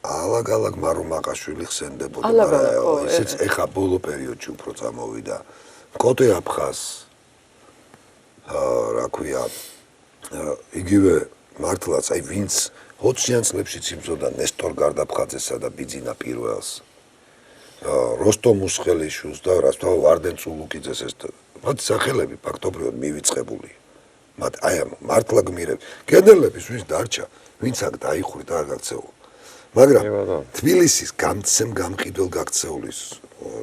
ალაგ-ალაგ მარუმაყაშვილი ხსენდებოდა მაგრამ ისიც ეხა ბოლო პერიოდში უფრო წამოვიდა კოტე აფხას რა ქვია იგივე მართლაც აი ვინც 20-იან წლებშიც იბრძოდა ნესტორ გარდაფხაძესა და ბიძინა პირველს როსტომ უსხელიშვილს და რასთავ ვარდენ წულუკიძეს ეს მათ სახელები ფაქტობრივად მივიწყებული მათ აი ამ მართლა გმირებს გენერლების ვინც დარჩა ვინც აქ დაიხურა და არ გაქცეულა მაგრამ თბილისის გამცემ გამყიდველ გაქცეულის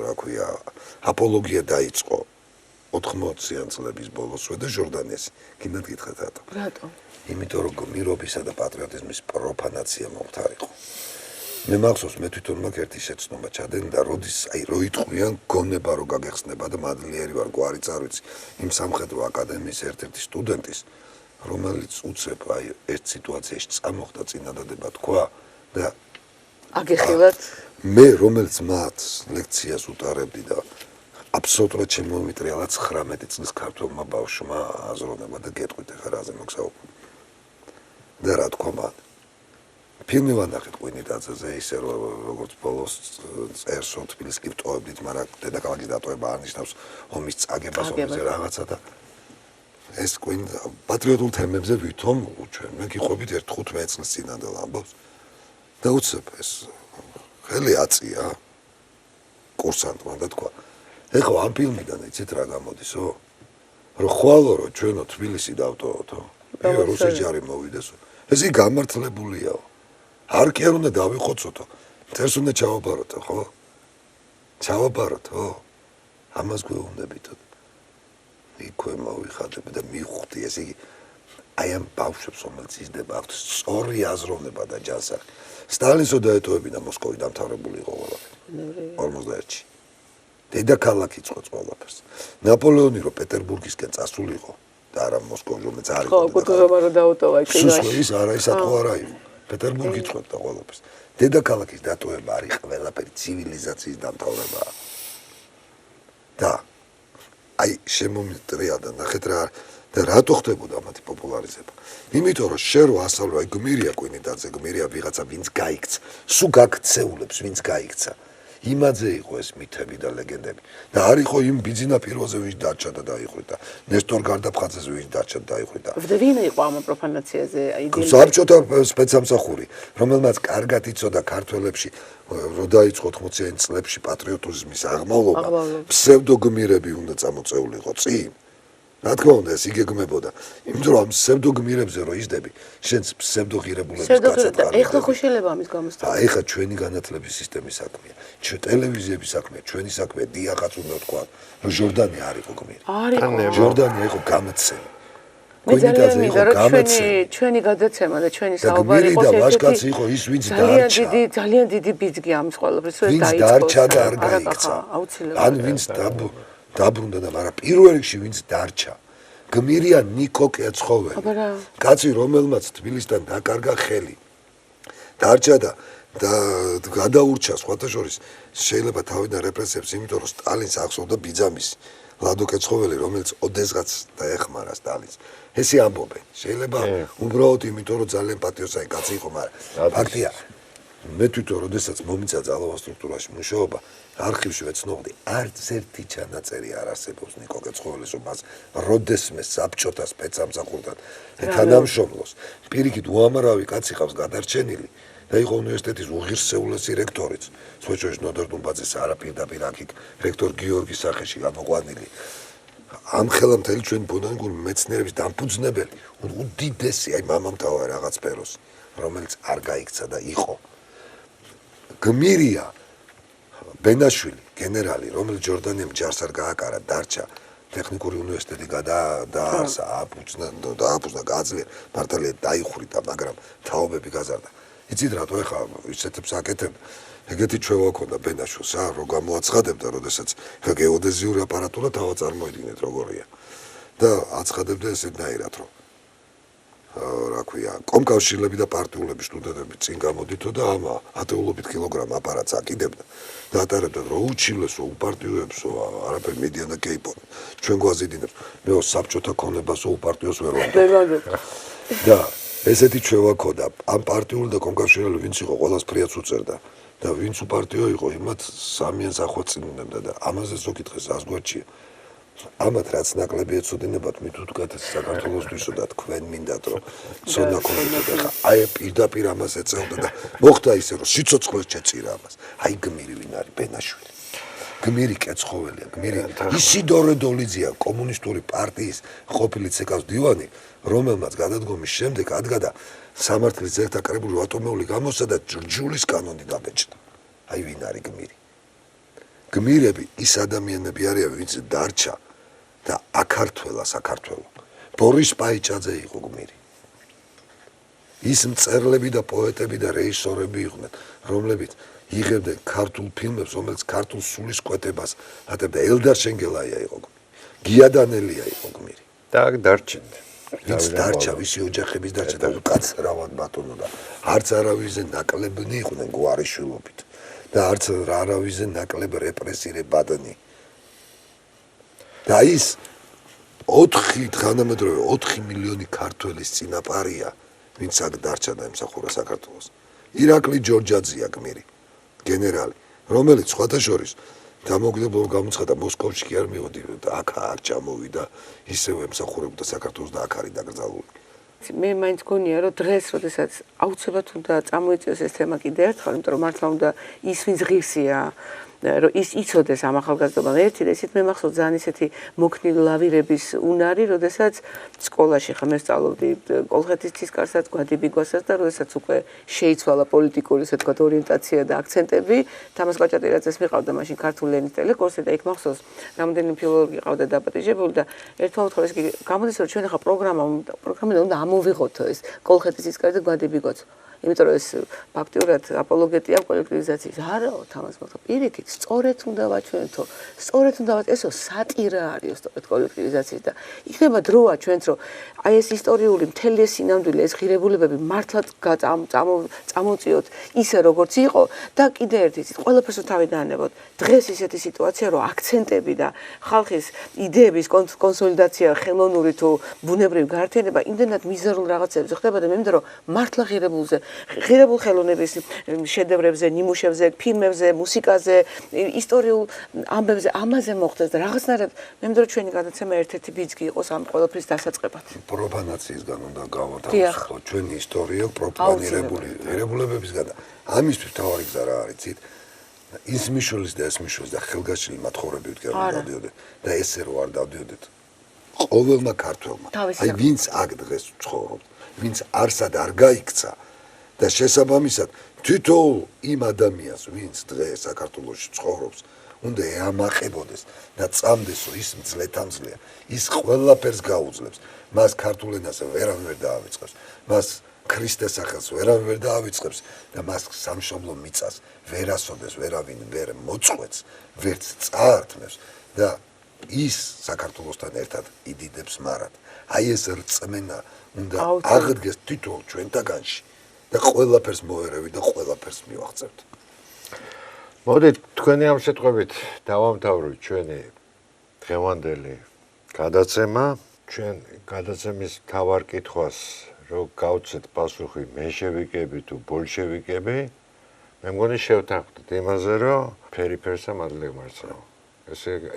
რა ქვია აპოლოგია დაიწყო 80-იან წლების ბოლოსვე და ჟორდანიას კიდევ გითხრათ რატო? იმიტომ რომ გმირობისა და პატრიოტიზმის პროფანაცია მომხდარიყო. მე მახსოვს მე თვითონ მაგ ერთი შეცნობა ჩადენ და როდის აი რო იტყვიან გონება რო გაგეხსნება და მადლიერი ვარ გვარი წარვიცი იმ სამხედრო აკადემიის ერთ-ერთი სტუდენტის რომელიც უცებ აი ეს სიტუაციაში წამოხდა წინადადება თქვა და აგეხილათ მე რომელიც მათ ლექციას უტარებდი და აბსოლუტურად შემომიტრიალა 19 წლის ქართველმა ბავშვმა აზროვნება და გეტყვით ახლა რაზე მოგსაუბრებ. და რა თქვა მათ? ფილმი ვანახეთ კვინიტაძეზე ისე როგორც ბოლოს წერს თბილისს კი ვტოვებდით, მაგრამ დედაქალაქის დატოვება არ ნიშნავს ომის წაგებას ომზე რაღაცა და ეს პატრიოტულ თემებზე ვითომ ჩვენ მე გიყვებით 15 წლის წინანდელ ამბავს და უცებ ეს ხელი აწია კურსანტმა და თქვა ეხლა ამ ფილმიდან იცით რა გამოდისო? რომ ხვალო რომ ჩვენო თბილისი დავტოვოთო. მე რუსი ჯარი მოვიდესო. ესე გამართლებულია. არ კი არ უნდა დავიხოცოთო. თერს უნდა ჩავაბაროთო, ხო? ჩავაბაროთო. ამას გვეუბნებითო. იქვე მოვიხადებ და მივხვდი ესე იგი აი ამ ბავშვებს რომელიც იზრდება აქვთ სწორი აზროვნება და ჯანსაღი. სტალინსო დაეტოვებინა მოსკოვი დამთავრებული იყო ყველაფერი. 41-ში. დედაქალაქი წყვეტს ყველაფერს. ნაპოლეონი რო პეტერბურგისკენ წასულიყო და არა მოსკოვი რომელიც არ იყო. ხო, კუთუზომა რო დაუტოვა კინოში. ის არა ისატყვა არა იყო. პეტერბურგი წყვეტდა ყველაფერს. დედაქალაქის დატოვება არის ყველაფერი ცივილიზაციის დამთავრებაა. და აი შემომიტრია და ნახეთ რა და რატო ხდებოდა მათი პოპულარიზება? იმიტომ რომ შენ რო ასწავლე აი გმირია კვინიტაძე, გმირია ვიღაცა ვინც გაიქცა, სულ გაქცეულებს ვინც გაიქცა. იმაძე იყო ეს მითები და ლეგენდები და არ იყო იმ ბიძინა პირველზე ვინც დარჩა და დაიხვრიტა ნესტორ გარდაფხაძეზე ვინც დარჩა და დაიხვრიტა ვინ იყო ამ პროფანაციაზე აი საბჭოთა სპეცსამსახური რომელმაც კარგად იცოდა ქართველებში რო დაიწყო 80-იან წლებში პატრიოტიზმის აღმავლობა ფსევდოგმირები უნდა წამოწეულიყო წინ რა თქმა უნდა ეს იგეგმებოდა. იმიტომ რომ ამ ფსევდოგმირებზე რო ისდები, შენს ფსევდოღირებულების და ეხლა ხო შეიძლება ამის გამოსწორება? ეხლა ჩვენი განათლების სისტემის საქმეა. ტელევიზიების საქმეა, ჩვენი საქმეა, დიახაც უნდა თქვა, რომ ჟორდანი არ იყო გმირი. ჟორდანი იყო გამოცემა. მე ძალიან მინდა რომ ჩვენი გადაცემა და ჩვენი საუბარი იყოს ვაჟკაცი იყო ის ვინც დარჩა. ძალიან დიდი ბიძგი ამის ყველაფრის რომ ვინც დარჩა და არ გაიქცა. ან ვინც დაბრუნდა და მაგრამ პირველ რიგში ვინც დარჩა. გმირია ნიკო კეცხოველი. კაცი რომელმაც თბილისთან დაკარგა ხელი. დარჩა და გადაურჩა სხვათა შორის შეიძლება თავიდან რეპრესიებს, იმიტომ რომ სტალინს ახსოვდა ბიძამისი. ლადო კეცხოველი, რომელიც ოდესღაც დაეხმარა სტალინს. ესე ამბობენ. შეიძლება უბრალოდ იმიტომ რომ ძალიან პატრიოტი კაცი იყო, მაგრამ ფაქტია. მე თვითონ როდესაც მომიცა ძალოვან სტრუქტურაში მუშაობა, არქივში ვეცნობდი, არც ერთი ჩანაწერი არ არსებობს ნიკო კეცხოველის, რომ მას როდესმე საბჭოთა სპეცსამსახურთან თანამშრომლოს. პირიქით უამრავი კაცი ყავს გადარჩენილი და იყო უნივერსიტეტის უღირსეულესი რექტორიც. სხვაჩოშ ნოდარ დუმბაძის არაპირდაპირ აქ რექტორ გიორგის სახეში გამოყვანილი. ამ ხელა მთელი ჩვენი ბოტანიკური მეცნიერების დამფუძნებელი, უდიდესი, აი მამამთავარი რაღაც სფეროს, რომელიც არ გაიქცა და იყო. გმირია ბენაშვილი, გენერალი, რომელიც ჯორდანიამ ჯარს არ გააკარა, დარჩა ტექნიკური უნივერსიტეტი დაარსა, დააფუძნა, გააძლიერა, მართალია დაიხვრიტა, მაგრამ თაობები გაზარდა. იცით რატო ეხლა ისეთებს აკეთებ? ეგეთი ჩვევა ქონდა ბენაშვილს, რომ გამოაცხადებდა, როდესაც გეოდეზიური აპარატურა თავად წარმოიდგინეთ როგორია. და აცხადებდა ესეთნაირად, რომ რა ქვია, კომკავშირლები და პარტიულები სტუდენტები წინ გამოდითო და ამ ათეულობით კილოგრამ აპარატს აკიდებდა და ატარებდა რომ უჩილესო, უპარტიოებსო, არაფერი მედიანა კეიპონ. ჩვენ გვაზიდინებს, მე საბჭოთა ქონებასო უპარტიოს ვერ ვამბობ. და ესეთი ჩვევა ქონდა, ამ პარტიული და კომკავშირლები ვინც იყო, ყველას ფრიაც უწერდა. და ვინც უპარტიო იყო, იმათ სამიანს ახვეწინებდა და ამაზე ზოგითხეს ასგვერჩია. ამათ რაც ნაკლები ეცოდინებათ მით უდგათეს საქართველოსთვისო და თქვენ მინდათ რომ ცოდნა კონდიტოთ ხა აი პირდაპირ ამას ეწევდა და მოხდა ისე რომ სიცოცხლეს შეწირა ამას. აი გმირი ვინ არის ბენაშვილი. გმირი კეცხოველია, გმირი ისიდორე დოლიძეა, კომუნისტური პარტიის ყოფილი ცეკავს დივანი, რომელმაც გადადგომის შემდეგ ადგა სამართლის ძეგლთა კრებული ატომეული გამოსცა და ჯულის კანონი დაბეჭდა. აი ვინ არის გმირი. გმირები ის ადამიანები არიან, ვინც დარჩა და აკართველა საქართველო. ბორის პაიჭაძე იყო გმირი. ის მწერლები და პოეტები და რეჟისორები იყვნენ, რომლებიც იღებდნენ ქართულ ფილმებს, რომელიც ქართულ სულისკვეთებას ატებდა. ელდარ შენგელაია იყო გმირი. გია დანელია იყო გმირი. და აქ დარჩენდა. ვინც დარჩა, ვისი ოჯახების დარჩა და უკაცრავად ბატონო და არც არავისზე ნაკლებნი იყვნენ გვარიშვილობით და არც არავისზე ნაკლებ რეპრესირებადნი. და ის 4 თანამედროვე 4 მილიონი ქართველის წინაპარია, ვინც აქ დარჩა და ემსახურა საქართველოს. ირაკლი ჯორჯაძეა გმირი, გენერალი, რომელიც სხვათა შორის დამოუკიდებლობა გამოცხადა მოსკოვში კი არ მივედი და აქ ჩამოვიდა ისევ ემსახურებოდა საქართველოს და აქ არის დაკრძალული. მე მაინც გონია რომ დღეს როდესაც აუცილებლად უნდა წამოიწიოს ეს თემა კიდე ერთხელ, იმიტომ რომ მართლა უნდა ის ვინც ღირსია რომ ის იცოდეს ამ ახალგაზრდობამ ერთი და ისეთ მე მახსოვს ძალიან ისეთი მოქნილი ლავირების უნარი, როდესაც სკოლაში ხა მე სწავლობდი კოლხეთის ცისკარსაც, გვადიბიგვასაც და როდესაც უკვე შეიცვალა პოლიტიკური ესე თქვა ორიენტაცია და აქცენტები, თამაზ კვაჭატირაძეს მიყავდა მაშინ ქართულ ენის ტელეკურსი და იქ მახსოვს რამდენიმე ფილოლოგი ყავდა დაპატიჟებული და ერთმა უთხრა ეს გამოდის რომ ჩვენ ხა პროგრამა უნდა ამოვიღოთო ეს კოლხეთის ცისკარი და გვადიბიგვაც. იმიტომ რომ ეს ფაქტიურად აპოლოგეტია კოლექტივიზაციის. არაო, თამას მოხდა პირიქით, სწორედ უნდა ვაჩვენთო. სწორედ უნდა ესო სატირა არის სწორედ კოლექტივიზაციის და იქნება დროა ჩვენც რომ აი ეს ისტორიული მთელი ეს სინამდვილე ეს ღირებულებები მართლაც წამოწიოთ ისე როგორც იყო და კიდე ერთი იცით, ყველაფერს თავიდან ანებოთ. დღეს ისეთი სიტუაცია რომ აქცენტები და ხალხის იდეების კონსოლიდაცია, ხელოვნური თუ ბუნებრივი გაერთიანება იმდენად მიზერულ რაღაცებზე ხდება და მე მინდა რომ მართლა ღირებულ ხელოვნების შედევრებზე, ნიმუშებზე, ფილმებზე, მუსიკაზე, ისტორიულ ამბებზე ამაზე მოხდეს და რაღაცნაირად მე მინდა რომ ჩვენი გადაცემა ერთ-ერთი ბიძგი იყოს ამ ყველაფრის დასაწყებად. პროფანაციისგან უნდა გავათავისუფლოთ ჩვენი ისტორია პროფანირებული ღირებულებებისგან და ამისთვის თავარი გზა რა არის, იცით? ის მიშულის და ეს მიშულის და ხელგაშლილი მათხოვრები ვდგენ დავდიოდეთ და ესე რო არ დავდიოდეთ ყოველმა ქართველმა. აი ვინც აქ დღეს ცხოვრობს, ვინც არსად არ გაიქცა და შესაბამისად თვითონ იმ ადამიანს, ვინც დღეს საქართველოში ცხოვრობს, უნდა ეამაყებოდეს და წამდესო ის მძლეთამძლეა, ის ყველაფერს გაუძლებს. მას ქართულ ენაზე ვერავინ ვერ დაავიწყებს, მას ქრისტეს სახელს ვერავინ ვერ დაავიწყებს და მას სამშობლო მიწას ვერასოდეს ვერავინ ვერ მოწყვეტს, ვერც წაართმევს და ის საქართველოსთან ერთად იდიდებს მარად. აი ეს რწმენა უნდა აღდგეს თითოეულ ჩვენთაგანში და ყველაფერს მოერევი და ყველაფერს მივაღწევთ. მოდით თქვენი ამ სიტყვებით დავამთავროთ ჩვენი დღევანდელი გადაცემა. ჩვენ გადაცემის მთავარ კითხვას რომ გავცეთ პასუხი მენშევიკები თუ ბოლშევიკები, მე მგონი შევთანხმდით იმაზე, რომ ფერიფერსა მადლი მართლა.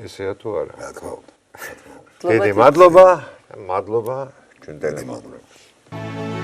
ესეა თუ არა? რა თქმა უნდა. დიდი მადლობა, ჩვენ დელემობრებს.